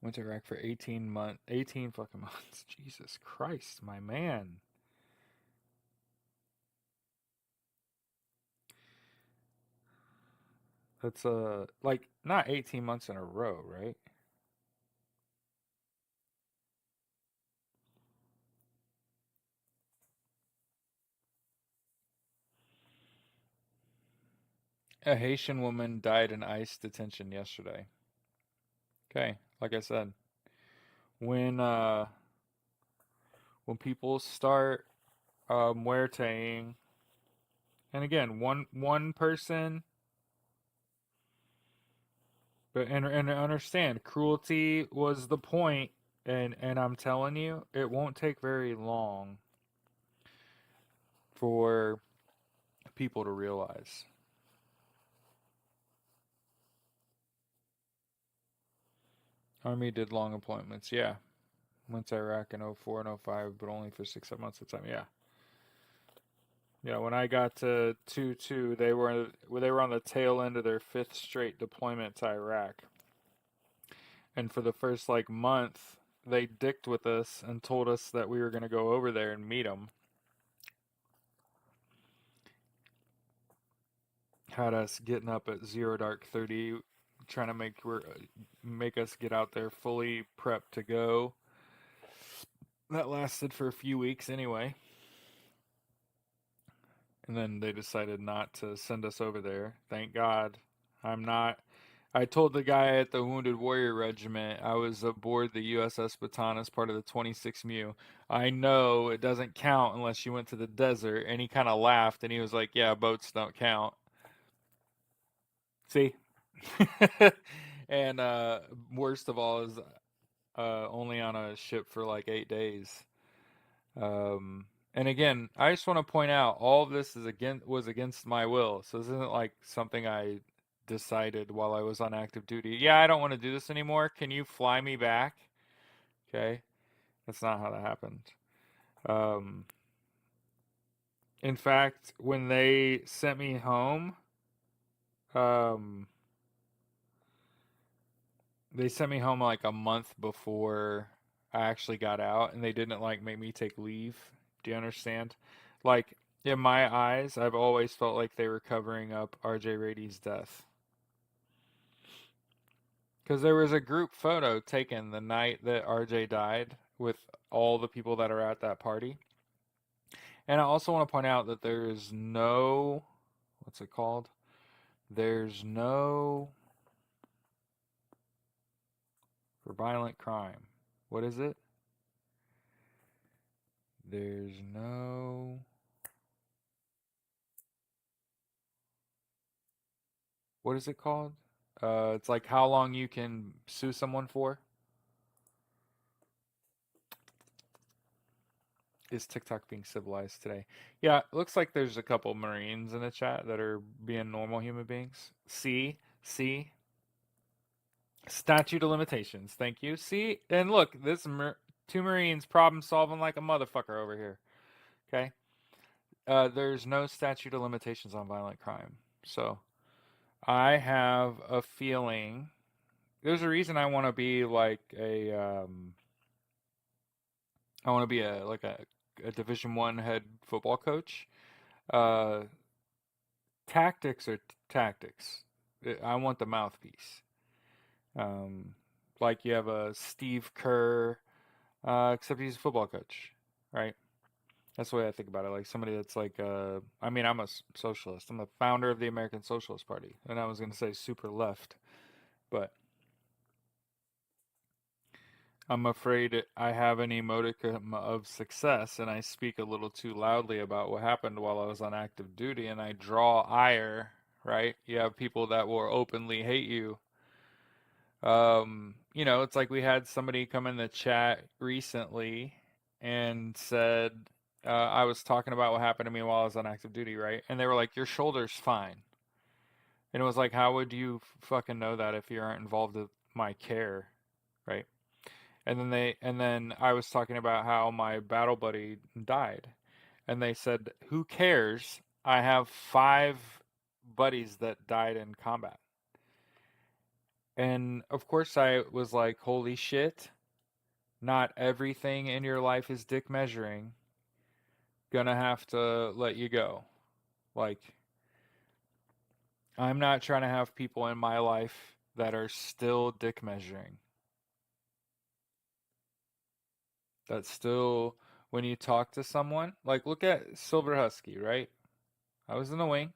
Went to Iraq for 18 fucking months. Jesus Christ, my man. That's like not 18 months in a row, right? A Haitian woman died in ICE detention yesterday. Okay, like I said, when uh when people start muerteing, and again, one person, but and understand, cruelty was the point, and I'm telling you, it won't take very long for people to realize. Army did long appointments, yeah. Went to Iraq in '04 and '05, but only for 6 7 months at a time. Yeah, yeah. When I got to 2-2, they were on the tail end of their fifth straight deployment to Iraq, and for the first like month, they dicked with us and told us that we were gonna go over there and meet them. Had us getting up at 0 dark 30, trying to make us get out there fully prepped to go. That lasted for a few weeks anyway. And then they decided not to send us over there. Thank God. I'm not. I told the guy at the Wounded Warrior Regiment I was aboard the USS Bataan as part of the 26th MEU. I know it doesn't count unless you went to the desert. And he kind of laughed and he was like, yeah, boats don't count. See? And worst of all is only on a ship for like 8 days. And again, I just want to point out all of this was against my will. So this isn't like something I decided while I was on active duty. Yeah, I don't want to do this anymore. Can you fly me back? Okay, that's not how that happened. Um, in fact, when they sent me home, um, they sent me home like a month before I actually got out, and they didn't like make me take leave. Do you understand? Like in my eyes, I've always felt like they were covering up R.J. Rady's death because there was a group photo taken the night that R.J. died with all the people that are at that party. And I also want to point out that there is no, what's it called? There's no for violent crime. What is it? There's no, what is it called? It's like how long you can sue someone for. Is TikTok being civilized today? Yeah, it looks like there's a couple Marines in the chat that are being normal human beings. See, statute of limitations. Thank you. See, and look, two Marines problem solving like a motherfucker over here. Okay, there's no statute of limitations on violent crime. So I have a feeling there's a reason I want to be like I want to be a Division 1 head football coach. Uh, Tactics are tactics. I want the mouthpiece. Um, like you have a Steve Kerr, except he's a football coach, right? That's the way I think about it. Like somebody that's like, I mean, I'm a socialist. I'm the founder of the American Socialist Party, and I was going to say super left, but I'm afraid I have an modicum of success, and I speak a little too loudly about what happened while I was on active duty, and I draw ire. Right? You have people that will openly hate you. It's like we had somebody come in the chat recently and said, I was talking about what happened to me while I was on active duty, right? And they were like, your shoulder's fine. And it was like, how would you fucking know that if you aren't involved with my care, right? And then I was talking about how my battle buddy died. And they said, who cares? I have 5 buddies that died in combat. And of course, I was like, holy shit, not everything in your life is dick measuring. Gonna have to let you go. Like, I'm not trying to have people in my life that are still dick measuring. That's still, when you talk to someone, like, look at Silver Husky, right? I was in the wing.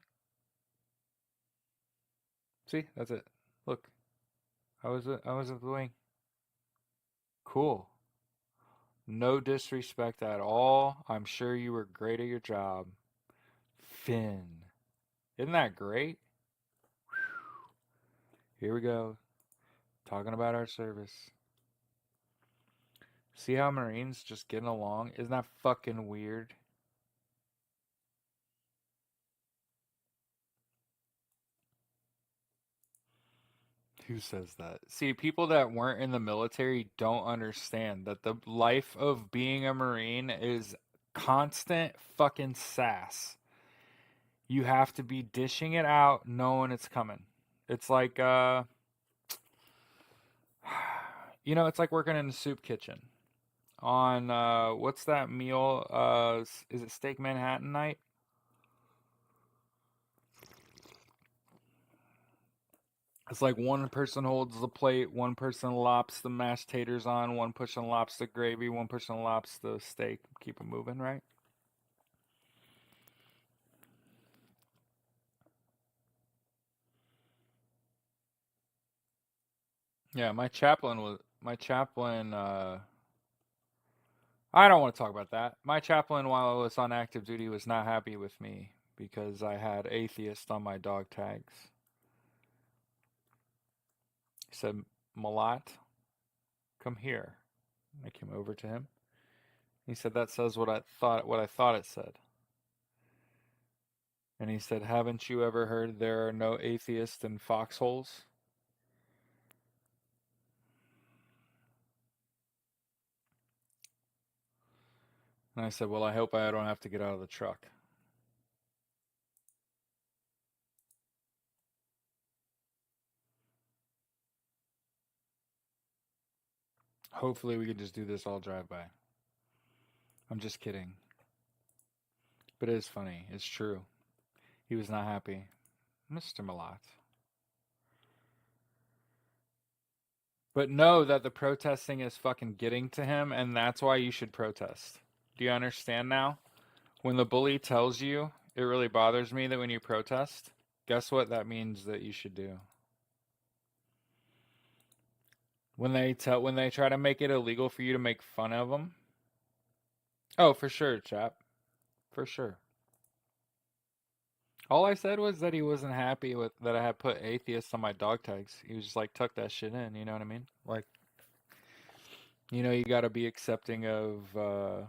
See, that's it. Look, I was at the wing. Cool. No disrespect at all. I'm sure you were great at your job. Finn. Isn't that great? Here we go. Talking about our service. See how Marines just getting along? Isn't that fucking weird? Who says that? See, people that weren't in the military don't understand that the life of being a Marine is constant fucking sass. You have to be dishing it out knowing it's coming. It's like it's like working in a soup kitchen. On what's that meal? Is it Steak Manhattan night? It's like one person holds the plate, one person lops the mashed taters on, one person lops the gravy, one person lops the steak. Keep it moving, right? Yeah, my chaplain. I don't want to talk about that. My chaplain, while I was on active duty, was not happy with me because I had atheist on my dog tags. He said, "Malat, come here." I came over to him. He said, "That says what I thought it said." And he said, "Haven't you ever heard there are no atheists in foxholes?" And I said, "Well, I hope I don't have to get out of the truck. Hopefully, we can just do this all drive by." I'm just kidding. But it is funny. It's true. He was not happy. Mr. Malat. But know that the protesting is fucking getting to him, and that's why you should protest. Do you understand now? When the bully tells you, it really bothers me that when you protest, guess what that means that you should do? When they try to make it illegal for you to make fun of them. Oh, for sure, chap. For sure. All I said was that he wasn't happy with that I had put atheists on my dog tags. He was just like, tuck that shit in, you know what I mean? Like, you got to be accepting of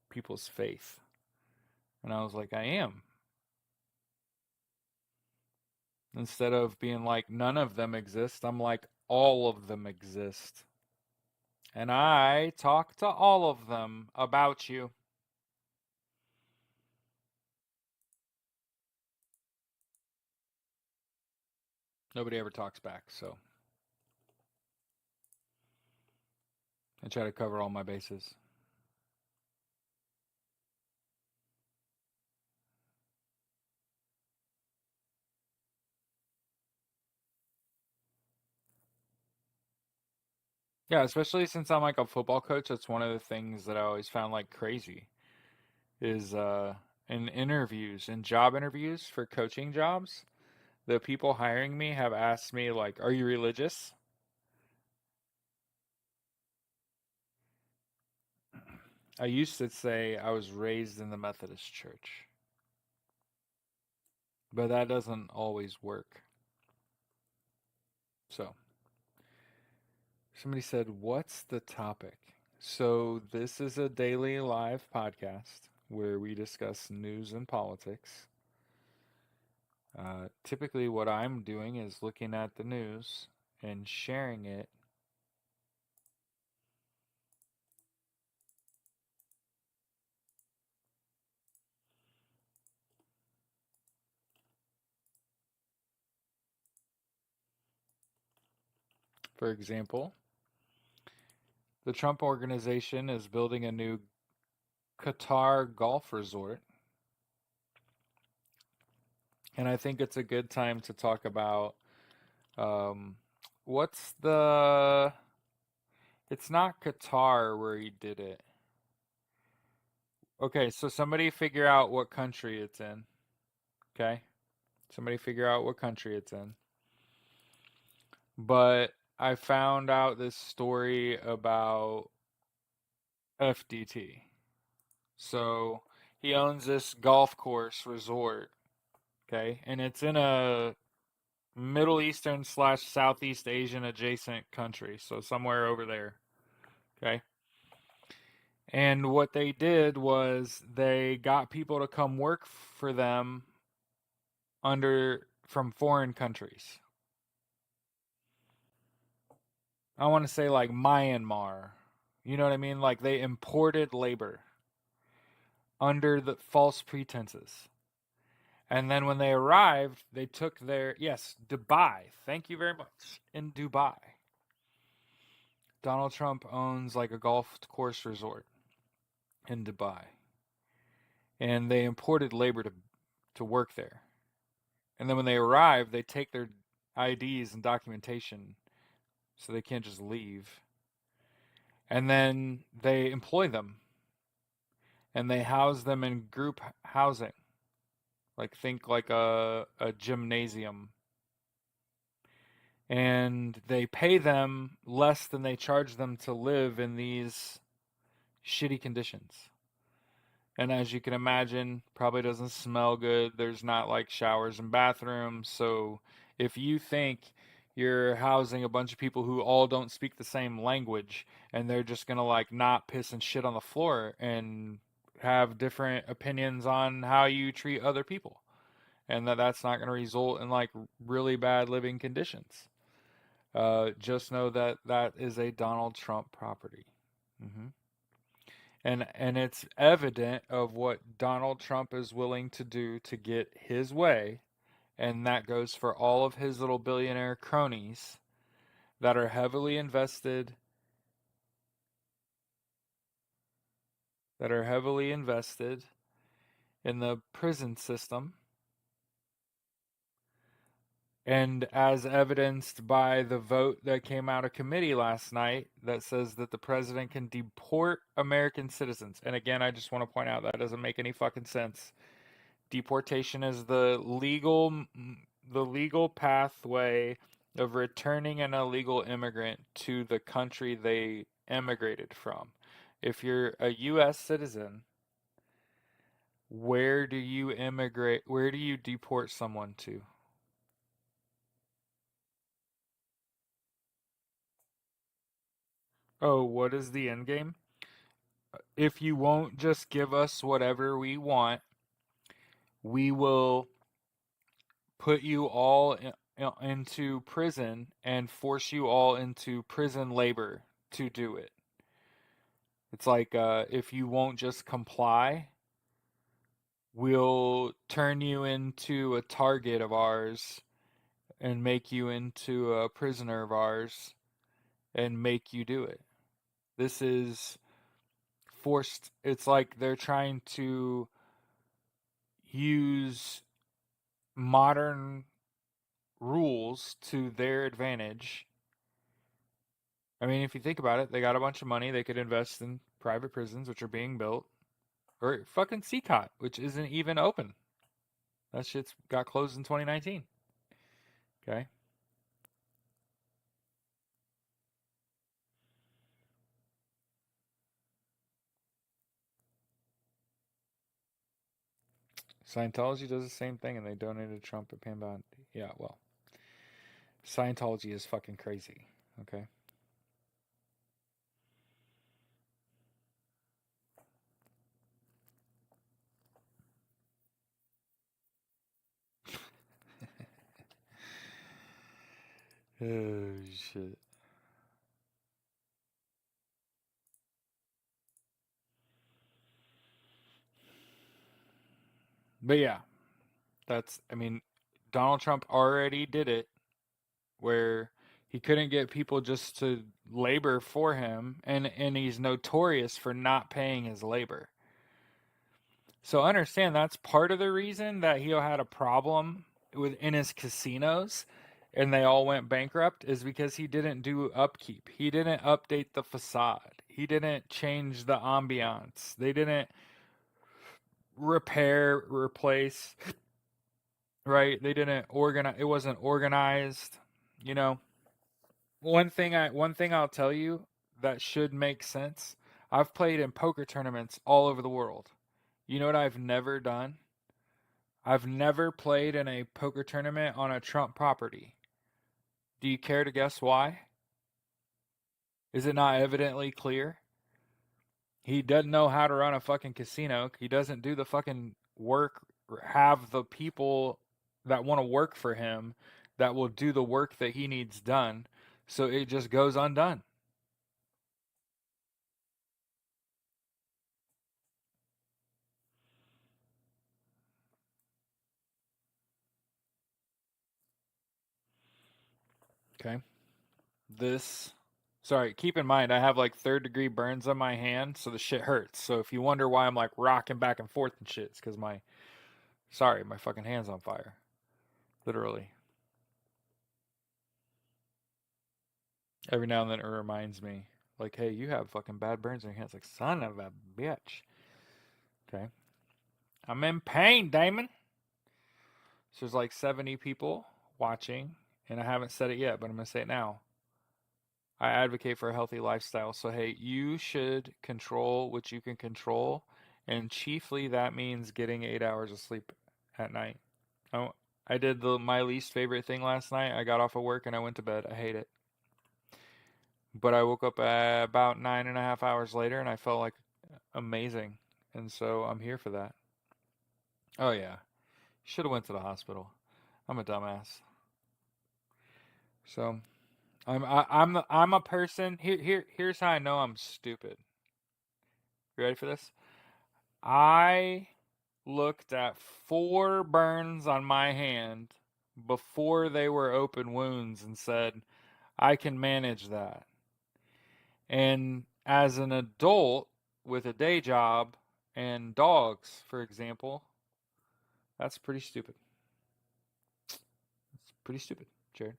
people's faith. And I was like, I am. Instead of being like, none of them exist, I'm like, all of them exist. And I talk to all of them about you. Nobody ever talks back, so I try to cover all my bases. Yeah, especially since I'm like a football coach, that's one of the things that I always found like crazy is in interviews, in job interviews for coaching jobs, the people hiring me have asked me like, "Are you religious?" I used to say I was raised in the Methodist Church, but that doesn't always work. So, somebody said, "What's the topic?" So, this is a daily live podcast where we discuss news and politics. Typically, what I'm doing is looking at the news and sharing it. For example, the Trump organization is building a new Qatar golf resort. And I think it's a good time to talk about um, what's the. It's not Qatar where he did it. Okay, so somebody figure out what country it's in. Okay? Somebody figure out what country it's in. But I found out this story about FDT. So he owns this golf course resort, okay, and it's in a Middle Eastern slash Southeast Asian adjacent country, so somewhere over there, okay. And what they did was they got people to come work for them under from foreign countries. I want to say like Myanmar. You know what I mean? Like they imported labor under the false pretenses. And then when they arrived, they took their, yes, Dubai. Thank you very much. In Dubai. Donald Trump owns like a golf course resort in Dubai. And they imported labor to work there. And then when they arrive, they take their IDs and documentation so they can't just leave. And then they employ them and they house them in group housing. Like think like a gymnasium. And they pay them less than they charge them to live in these shitty conditions. And as you can imagine, probably doesn't smell good. There's not like showers and bathrooms. So if you think you're housing a bunch of people who all don't speak the same language and they're just going to like not piss and shit on the floor and have different opinions on how you treat other people and that's not going to result in like really bad living conditions. Just know that that is a Donald Trump property. Hmm. And it's evident of what Donald Trump is willing to do to get his way, and that goes for all of his little billionaire cronies that are heavily invested in the prison system. And as evidenced by the vote that came out of committee last night that says that the president can deport American citizens. And again, I just want to point out that doesn't make any fucking sense. Deportation is the legal pathway of returning an illegal immigrant to the country they emigrated from. If you're a US citizen, where do you immigrate? Where do you deport someone to? Oh, what is the end game? If you won't just give us whatever we want, we will put you all into prison and force you all into prison labor to do it. It's like if you won't just comply, we'll turn you into a target of ours and make you into a prisoner of ours and make you do it. This is forced. It's like they're trying to use modern rules to their advantage. I mean, if you think about it, they got a bunch of money. They could invest in private prisons, which are being built, or fucking CCOT, which isn't even open. That shit's got closed in 2019. Okay. Scientology does the same thing, and they donated Trump a Pam. Yeah, well, Scientology is fucking crazy. Okay. Oh shit. But yeah, that's. I mean, Donald Trump already did it, where he couldn't get people just to labor for him, and he's notorious for not paying his labor. So understand that's part of the reason that he had a problem in his casinos and they all went bankrupt is because he didn't do upkeep. He didn't update the facade. He didn't change the ambiance. They didn't repair, replace, right? They didn't organize. It wasn't organized, you know. one thing I'll tell you that should make sense. I've played in poker tournaments all over the world. You know what I've never done? I've never played in a poker tournament on a Trump property. Do you care to guess why? Is it not evidently clear? He doesn't know how to run a fucking casino. He doesn't do the fucking work, have the people that want to work for him that will do the work that he needs done. So it just goes undone. Okay. This, sorry, keep in mind, I have like third degree burns on my hand, so the shit hurts. So if you wonder why I'm like rocking back and forth and shit, it's because my fucking hand's on fire. Literally. Every now and then it reminds me, like, hey, you have fucking bad burns on your hands. Like, son of a bitch. Okay. I'm in pain, Damon. So there's like 70 people watching, and I haven't said it yet, but I'm going to say it now. I advocate for a healthy lifestyle. So, hey, you should control what you can control. And chiefly, that means getting 8 hours of sleep at night. I did my least favorite thing last night. I got off of work and I went to bed. I hate it. But I woke up about 9.5 hours later and I felt like amazing. And so I'm here for that. Oh, yeah. Should have went to the hospital. I'm a dumbass. So I'm a person. Here's how I know I'm stupid. You ready for this? I looked at 4 burns on my hand before they were open wounds and said, I can manage that. And as an adult with a day job and dogs, for example, that's pretty stupid. It's pretty stupid, Jared.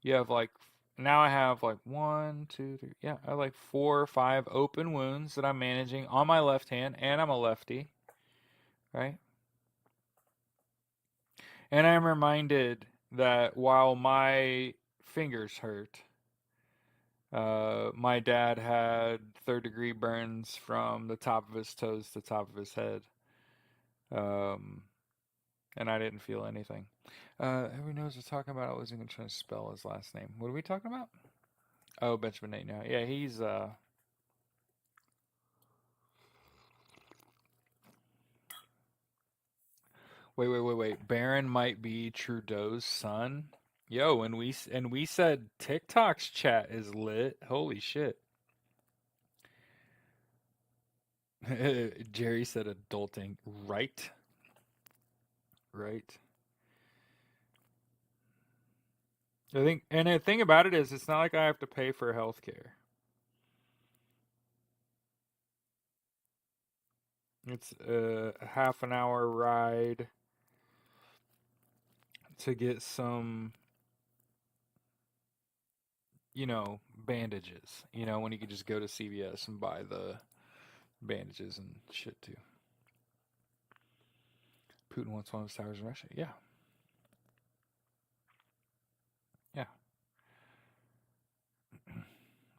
You have like, now I have like one, two, three, yeah, I have like 4 or 5 open wounds that I'm managing on my left hand, and I'm a lefty, right? And I'm reminded that while my fingers hurt, my dad had third degree burns from the top of his toes to the top of his head. Um, and I didn't feel anything. Everyone knows we're talking about. I wasn't even trying to spell his last name. What are we talking about? Oh, Benjamin Netanyahu. Yeah, he's wait. Barron might be Trudeau's son. Yo, and we said TikTok's chat is lit. Holy shit. Jerry said adulting. Right. Right. The thing about it is, it's not like I have to pay for health care. It's a half an hour ride to get some, bandages. When you could just go to CVS and buy the bandages and shit too. Putin wants one of his towers in Russia. Yeah, yeah.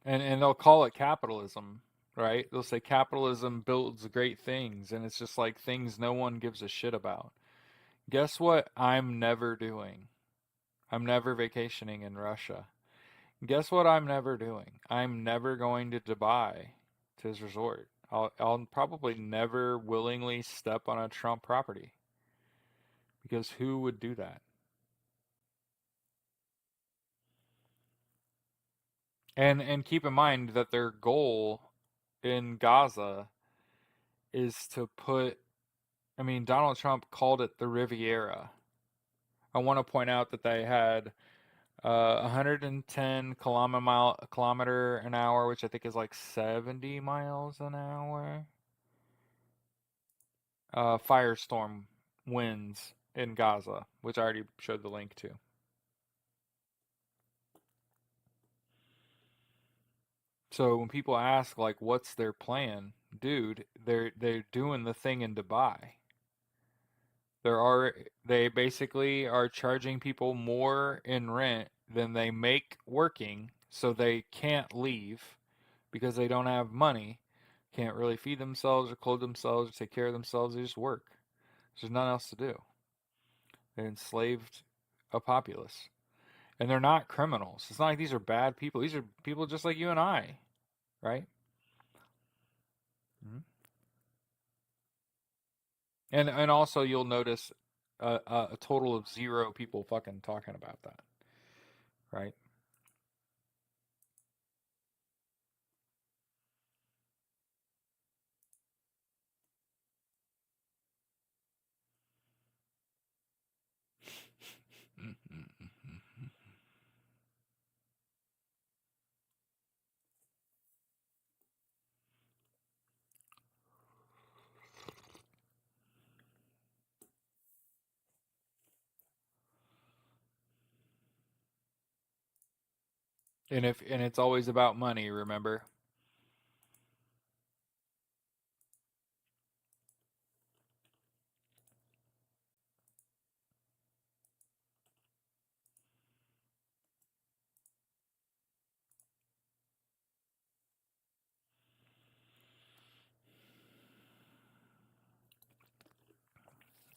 And they'll call it capitalism, right? They'll say capitalism builds great things, and it's just like things no one gives a shit about. Guess what I'm never doing? I'm never vacationing in Russia. Guess what I'm never doing? I'm never going to Dubai to his resort. I'll probably never willingly step on a Trump property because who would do that? And keep in mind that their goal in Gaza is to put, I mean, Donald Trump called it the Riviera. I want to point out that they had 110 kilometer an hour, which I think is like 70 miles an hour. Firestorm winds in Gaza, which I already showed the link to. So when people ask like, "What's their plan?" Dude, they're doing the thing in Dubai. They basically are charging people more in rent then they make working so they can't leave because they don't have money, can't really feed themselves or clothe themselves or take care of themselves. They just work. There's nothing else to do. They enslaved a populace. And they're not criminals. It's not like these are bad people. These are people just like you and I, right? Mhm. And also you'll notice a total of 0 people fucking talking about that, right? And it's always about money, remember?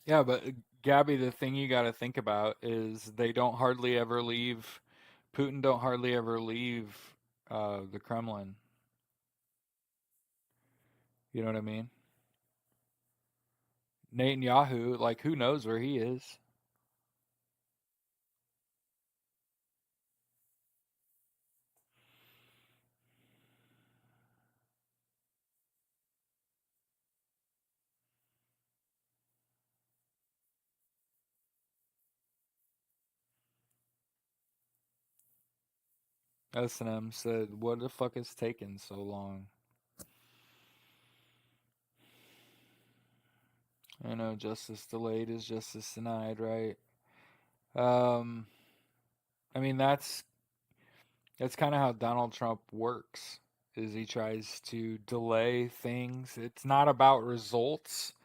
Yeah, but Gabby, the thing you got to think about is they don't hardly ever leave. Putin don't hardly ever leave the Kremlin. You know what I mean? Netanyahu, like, who knows where he is? S&M said, "What the fuck is taking so long?" I know justice delayed is justice denied, right? Um, I mean that's kind of how Donald Trump works. Is he tries to delay things. It's not about results.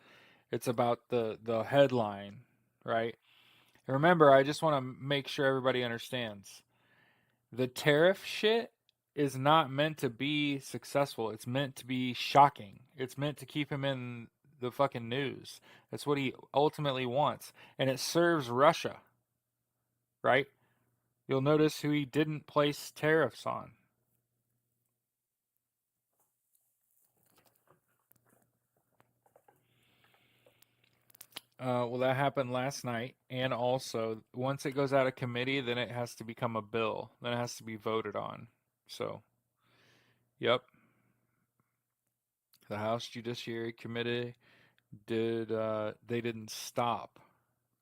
It's about the headline, right? Remember, I just want to make sure everybody understands. The tariff shit is not meant to be successful. It's meant to be shocking. It's meant to keep him in the fucking news. That's what he ultimately wants. And it serves Russia, right? You'll notice who he didn't place tariffs on. Well, that happened last night. And also, once it goes out of committee, then it has to become a bill. Then it has to be voted on. So, yep. The House Judiciary Committee they didn't stop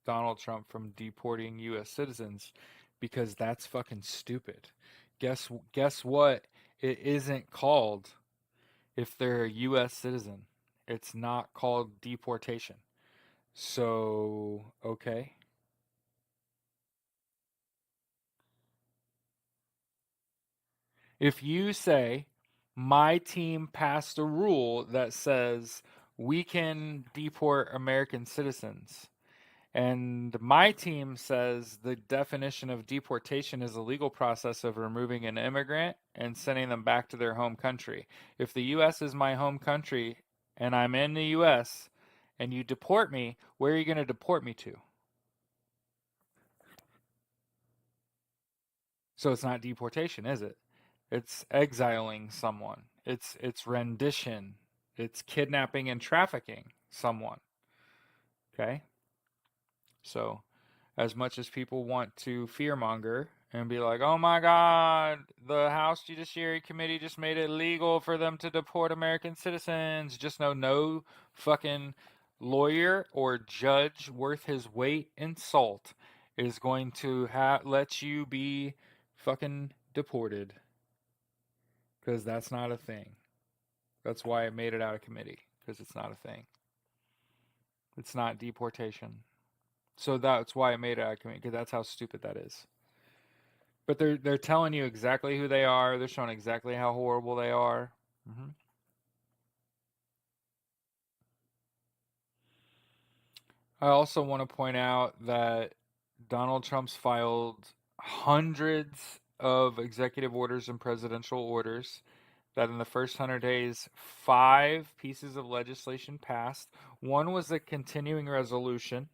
Donald Trump from deporting U.S. citizens because that's fucking stupid. Guess what? It isn't called if they're a U.S. citizen. It's not called deportation. So okay, if you say my team passed a rule that says we can deport American citizens, and my team says the definition of deportation is a legal process of removing an immigrant and sending them back to their home country. If the U.S. is my home country and I'm in the U.S. and you deport me, where are you going to deport me to? So it's not deportation, is it? It's exiling someone. It's rendition. It's kidnapping and trafficking someone. Okay? So as much as people want to fearmonger and be like, oh my God, the House Judiciary Committee just made it legal for them to deport American citizens. Just know no fucking lawyer or judge worth his weight in salt is going to let you be fucking deported because that's not a thing. That's why it made it out of committee because it's not a thing. It's not deportation. So that's why I made it out of committee because that's how stupid that is. But they're telling you exactly who they are. They're showing exactly how horrible they are. Hmm. I also want to point out that Donald Trump's filed hundreds of executive orders and presidential orders that in the first 100 days, 5 pieces of legislation passed. One was a continuing resolution,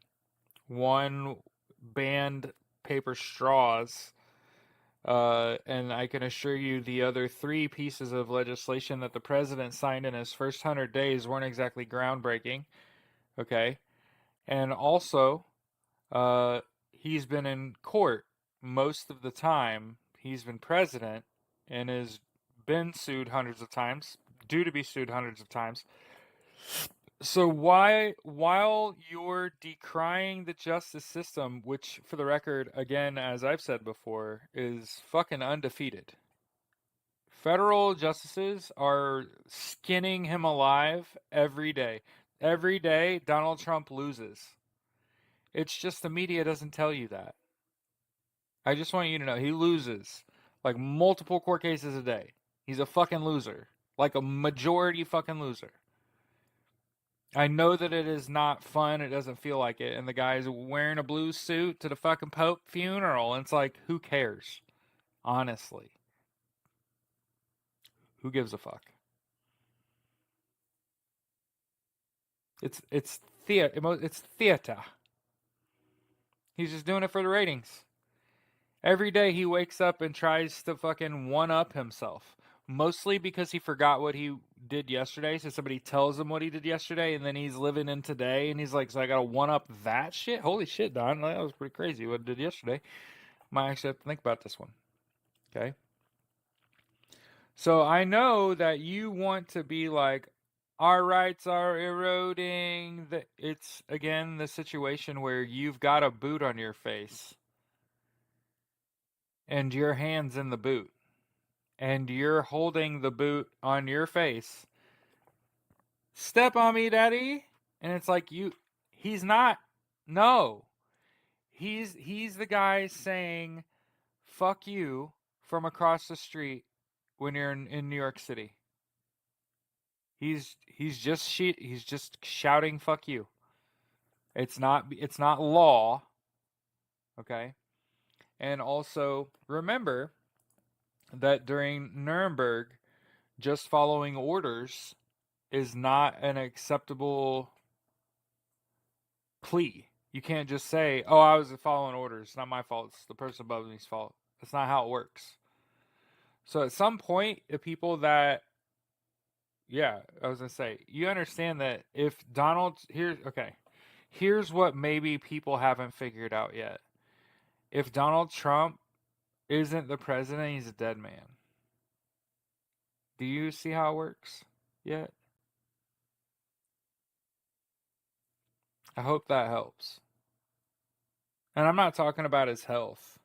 one banned paper straws. And I can assure you the other 3 pieces of legislation that the president signed in his first 100 days weren't exactly groundbreaking. Okay. And also, uh, he's been in court most of the time. He's been president and has been sued hundreds of times, due to be sued hundreds of times. So why, while you're decrying the justice system, which for the record, again, as I've said before, is fucking undefeated. Federal justices are skinning him alive every day. Every day, Donald Trump loses. It's just the media doesn't tell you that. I just want you to know he loses like multiple court cases a day. He's a fucking loser. Like a majority fucking loser. I know that it is not fun. It doesn't feel like it. And the guy's wearing a blue suit to the fucking Pope funeral. And it's like, who cares? Honestly. Who gives a fuck? It's theater. He's just doing it for the ratings. Every day he wakes up and tries to fucking one up himself. Mostly because he forgot what he did yesterday. So somebody tells him what he did yesterday, and then he's living in today, and he's like, so I gotta one up that shit? Holy shit, Don. That was pretty crazy what I did yesterday. Might actually have to think about this one. Okay. So I know that you want to be like, our rights are eroding. It's, again, the situation where you've got a boot on your face and your hand's in the boot and you're holding the boot on your face. Step on me, daddy. And it's like, he's not. No. He's the guy saying fuck you from across the street when you're in New York City. He's just shouting fuck you. It's not law, okay? And also remember that during Nuremberg, just following orders is not an acceptable plea. You can't just say, "Oh, I was following orders. It's not my fault. It's the person above me's fault." That's not how it works. So at some point, the people that, yeah, I was gonna say, you understand that if Donald, here's what maybe people haven't figured out yet. If Donald Trump isn't the president, he's a dead man. Do you see how it works yet? I hope that helps. And I'm not talking about his health.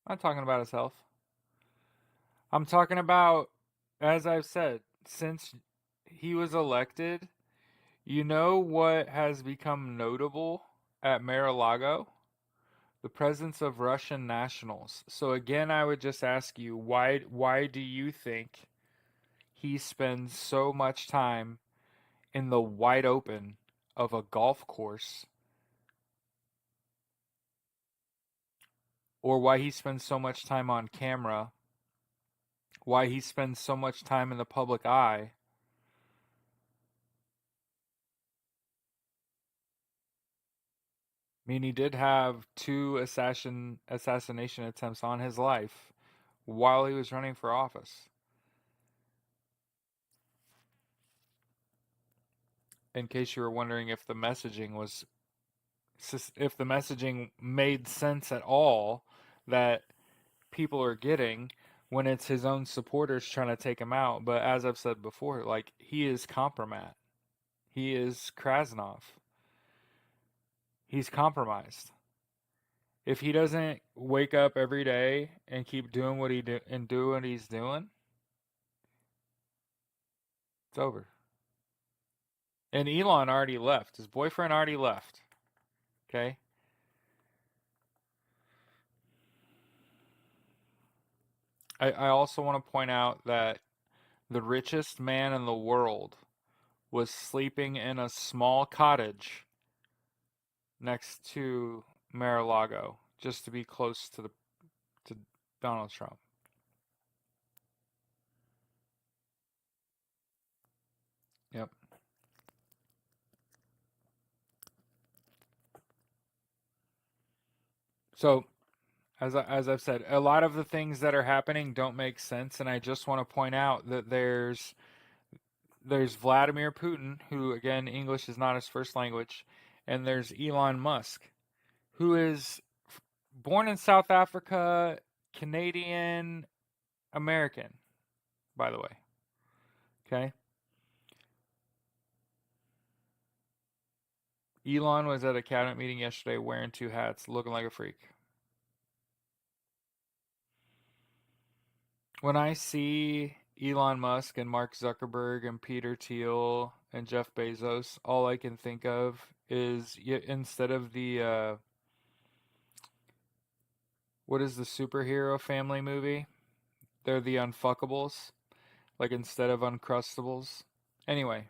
I'm not talking about his health. I'm talking about, as I've said, since he was elected, you know what has become notable at Mar-a-Lago? The presence of Russian nationals. So again, I would just ask you, why do you think he spends so much time in the wide open of a golf course, or why he spends so much time on camera, why he spends so much time in the public eye? I mean, he did have 2 assassination attempts on his life while he was running for office. In case you were wondering if the messaging made sense at all that people are getting when it's his own supporters trying to take him out. But as I've said before, like, he is Compromat. He is Krasnov. He's compromised. If he doesn't wake up every day and keep doing what he's doing, it's over. And Elon already left. His boyfriend already left. Okay? I also want to point out that the richest man in the world was sleeping in a small cottage next to Mar-a-Lago just to be close to Donald Trump. Yep. So as I've said, a lot of the things that are happening don't make sense, and I just want to point out that there's Vladimir Putin, who again English is not his first language, and there's Elon Musk, who is born in South Africa, Canadian American, by the way. Okay? Elon was at a cabinet meeting yesterday wearing two hats, looking like a freak. When I see Elon Musk and Mark Zuckerberg and Peter Thiel and Jeff Bezos, all I can think of is instead of the what is the superhero family movie? They're the Unfuckables, like instead of Uncrustables. Anyway,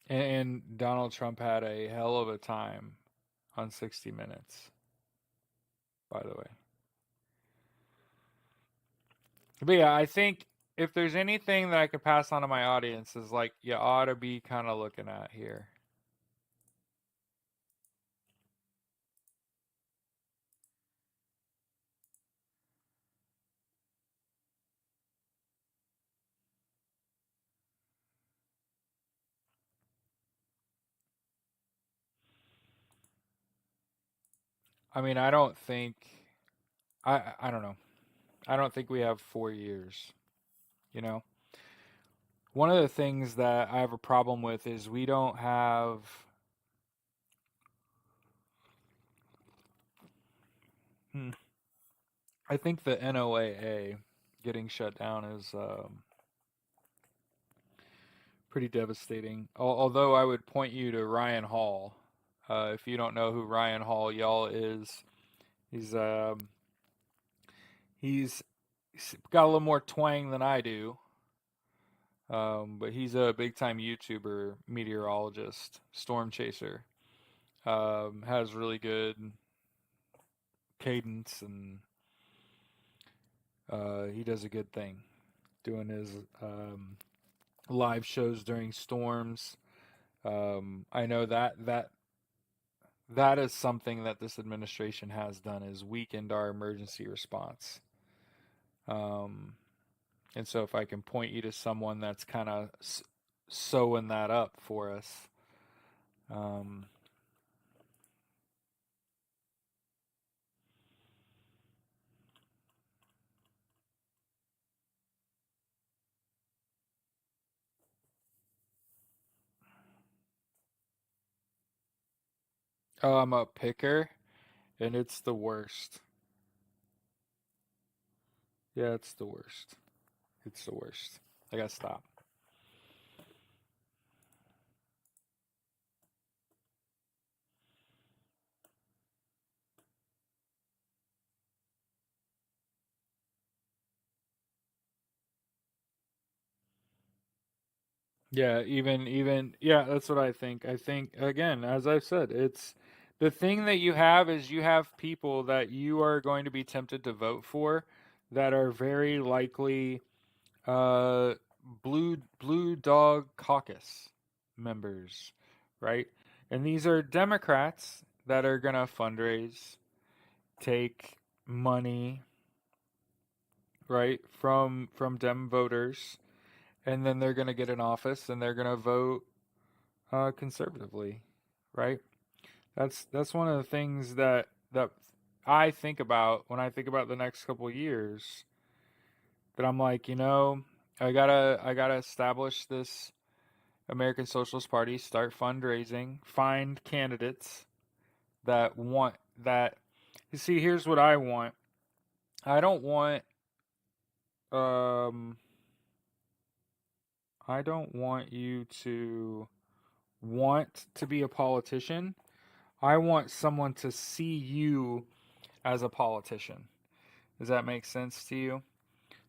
and Donald Trump had a hell of a time on 60 Minutes, by the way. But yeah, I think if there's anything that I could pass on to my audience is like you ought to be kind of looking at here. I mean, I don't think I don't know. I don't think we have 4 years, you know. One of the things that I have a problem with is we don't have hmm, I think the NOAA getting shut down is pretty devastating. Although I would point you to Ryan Hall. If you don't know who Ryan Hall y'all is, he's um, he's got a little more twang than I do. But he's a big time YouTuber, meteorologist, storm chaser. Has really good cadence and he does a good thing doing his um, live shows during storms. I know that is something that this administration has done is weakened our emergency response. Um, and so if I can point you to someone that's kind of sewing that up for us, um, oh, I'm a picker, and it's the worst. Yeah, it's the worst. It's the worst. I gotta stop. Yeah, even yeah, that's what I think. I think again, as I've said, it's the thing that you have is you have people that you are going to be tempted to vote for that are very likely uh blue dog caucus members, right? And these are Democrats that are going to fundraise, take money, right, from Dem voters, and then they're going to get in office and they're going to vote conservatively, right? That's one of the things that I think about when I think about the next couple of years. That I'm like, I gotta establish this American Socialist Party, start fundraising, find candidates that want that. You see, here's what I want. I don't want um I don't want you to want to be a politician. I want someone to see you as a politician. Does that make sense to you?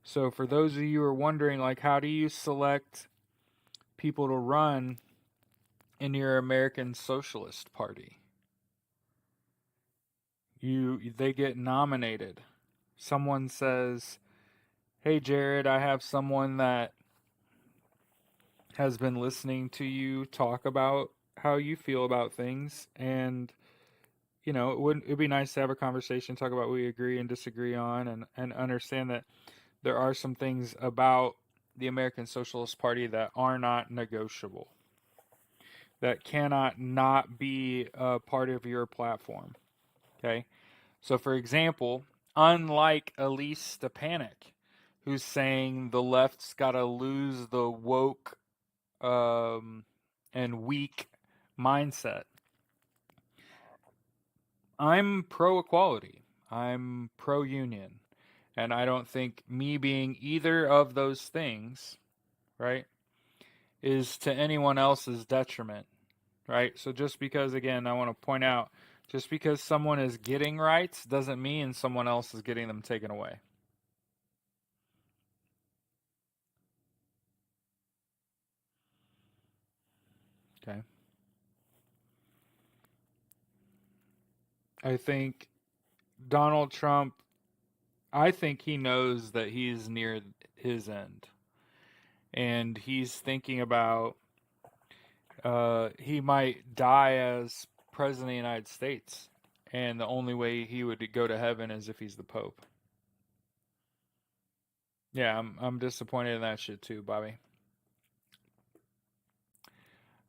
So for those of you who are wondering, like, how do you select people to run in your American Socialist Party? They get nominated. Someone says, "Hey Jared, I have someone that has been listening to you talk about how you feel about things, and it'd be nice to have a conversation, talk about what we agree and disagree on, and understand that there are some things about the American Socialist Party that are not negotiable, that cannot not be a part of your platform." Okay? So, for example, unlike Elise Stepanik, who's saying the left's got to lose the woke and weak mindset, I'm pro equality. I'm pro union. And I don't think me being either of those things, right, is to anyone else's detriment, right? So just because, again, I want to point out, just because someone is getting rights doesn't mean someone else is getting them taken away. Okay. I think Donald Trump, I think he knows that he's near his end. And he's thinking about he might die as president of the United States. And the only way he would go to heaven is if he's the Pope. Yeah, I'm disappointed in that shit too, Bobby.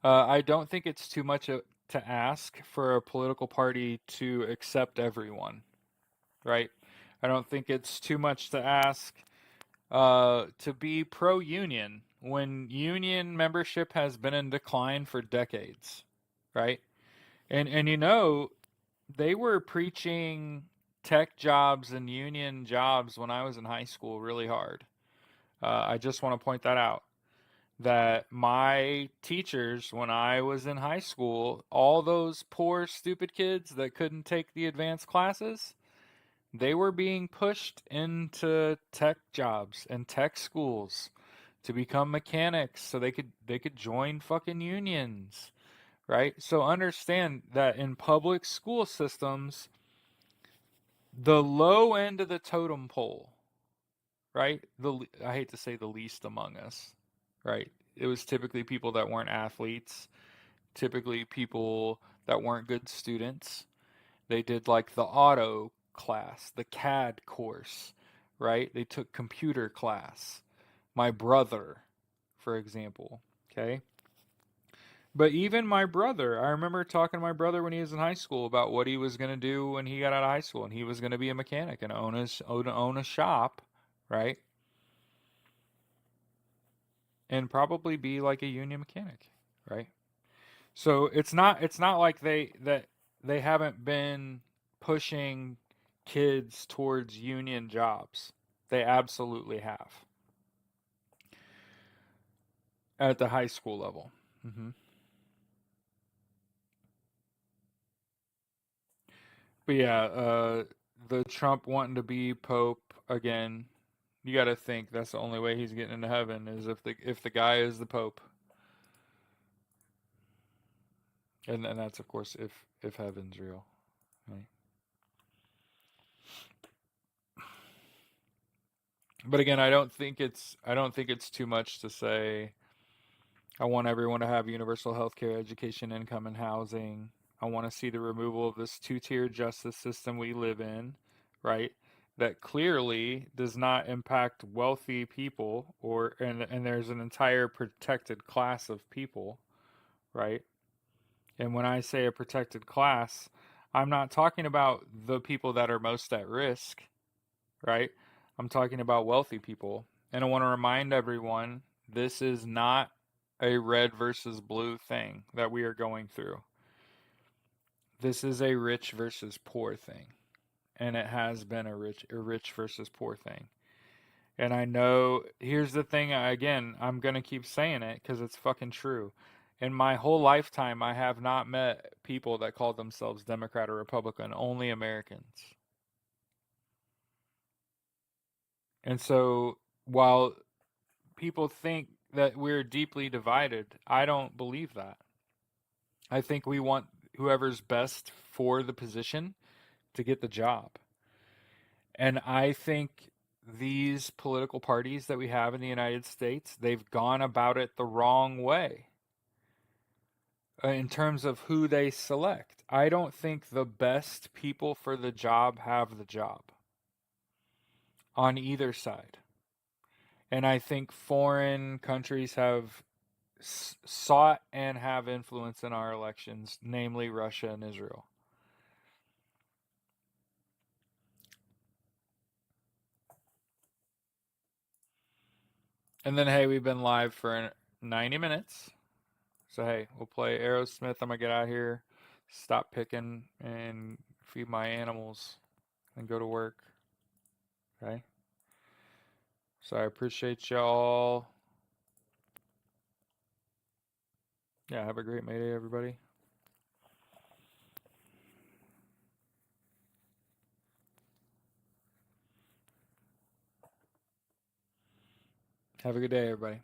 I don't think it's too much to ask for a political party to accept everyone, right? I don't think it's too much to ask to be pro-union when union membership has been in decline for decades, right? And they were preaching tech jobs and union jobs when I was in high school really hard. I just want to point that out. That my teachers, when I was in high school, all those poor, stupid kids that couldn't take the advanced classes, they were being pushed into tech jobs and tech schools to become mechanics so they could join fucking unions, right? So understand that in public school systems, the low end of the totem pole, right? I hate to say the least among us, right? It was typically people that weren't athletes, typically people that weren't good students. They did like the auto class, the CAD course, right? They took computer class. My brother, for example, okay? But even my brother, I remember talking to my brother when he was in high school about what he was going to do when he got out of high school, and he was going to be a mechanic and own a shop, right? And probably be like a union mechanic, right? So it's not like they haven't been pushing kids towards union jobs. They absolutely have at the high school level. hmm But yeah, the Trump wanting to be Pope again, you got to think that's the only way he's getting into heaven is if the guy is the Pope, and that's of course if heaven's real. Right? But again, I don't think it's too much to say I want everyone to have universal health care, education, income, and housing. I want to see the removal of this two-tier justice system we live in, right? That clearly does not impact wealthy people and there's an entire protected class of people, right? And when I say a protected class, I'm not talking about the people that are most at risk, right? I'm talking about wealthy people. And I want to remind everyone this is not a red versus blue thing that we are going through. This is a rich versus poor thing. And it has been a rich versus poor thing. And I know, here's the thing, again, I'm going to keep saying it because it's fucking true. In my whole lifetime, I have not met people that call themselves Democrat or Republican, only Americans. And so while people think that we're deeply divided, I don't believe that. I think we want whoever's best for the position to get the job. And I think these political parties that we have in the United States, they've gone about it the wrong way in terms of who they select. I don't think the best people for the job have the job on either side. And I think foreign countries have sought and have influence in our elections, namely Russia and Israel. And then, hey, we've been live for 90 minutes. So, hey, we'll play Aerosmith. I'm going to get out of here, stop picking, and feed my animals and go to work. Okay? So, I appreciate y'all. Yeah, have a great May Day, everybody. Have a good day, everybody.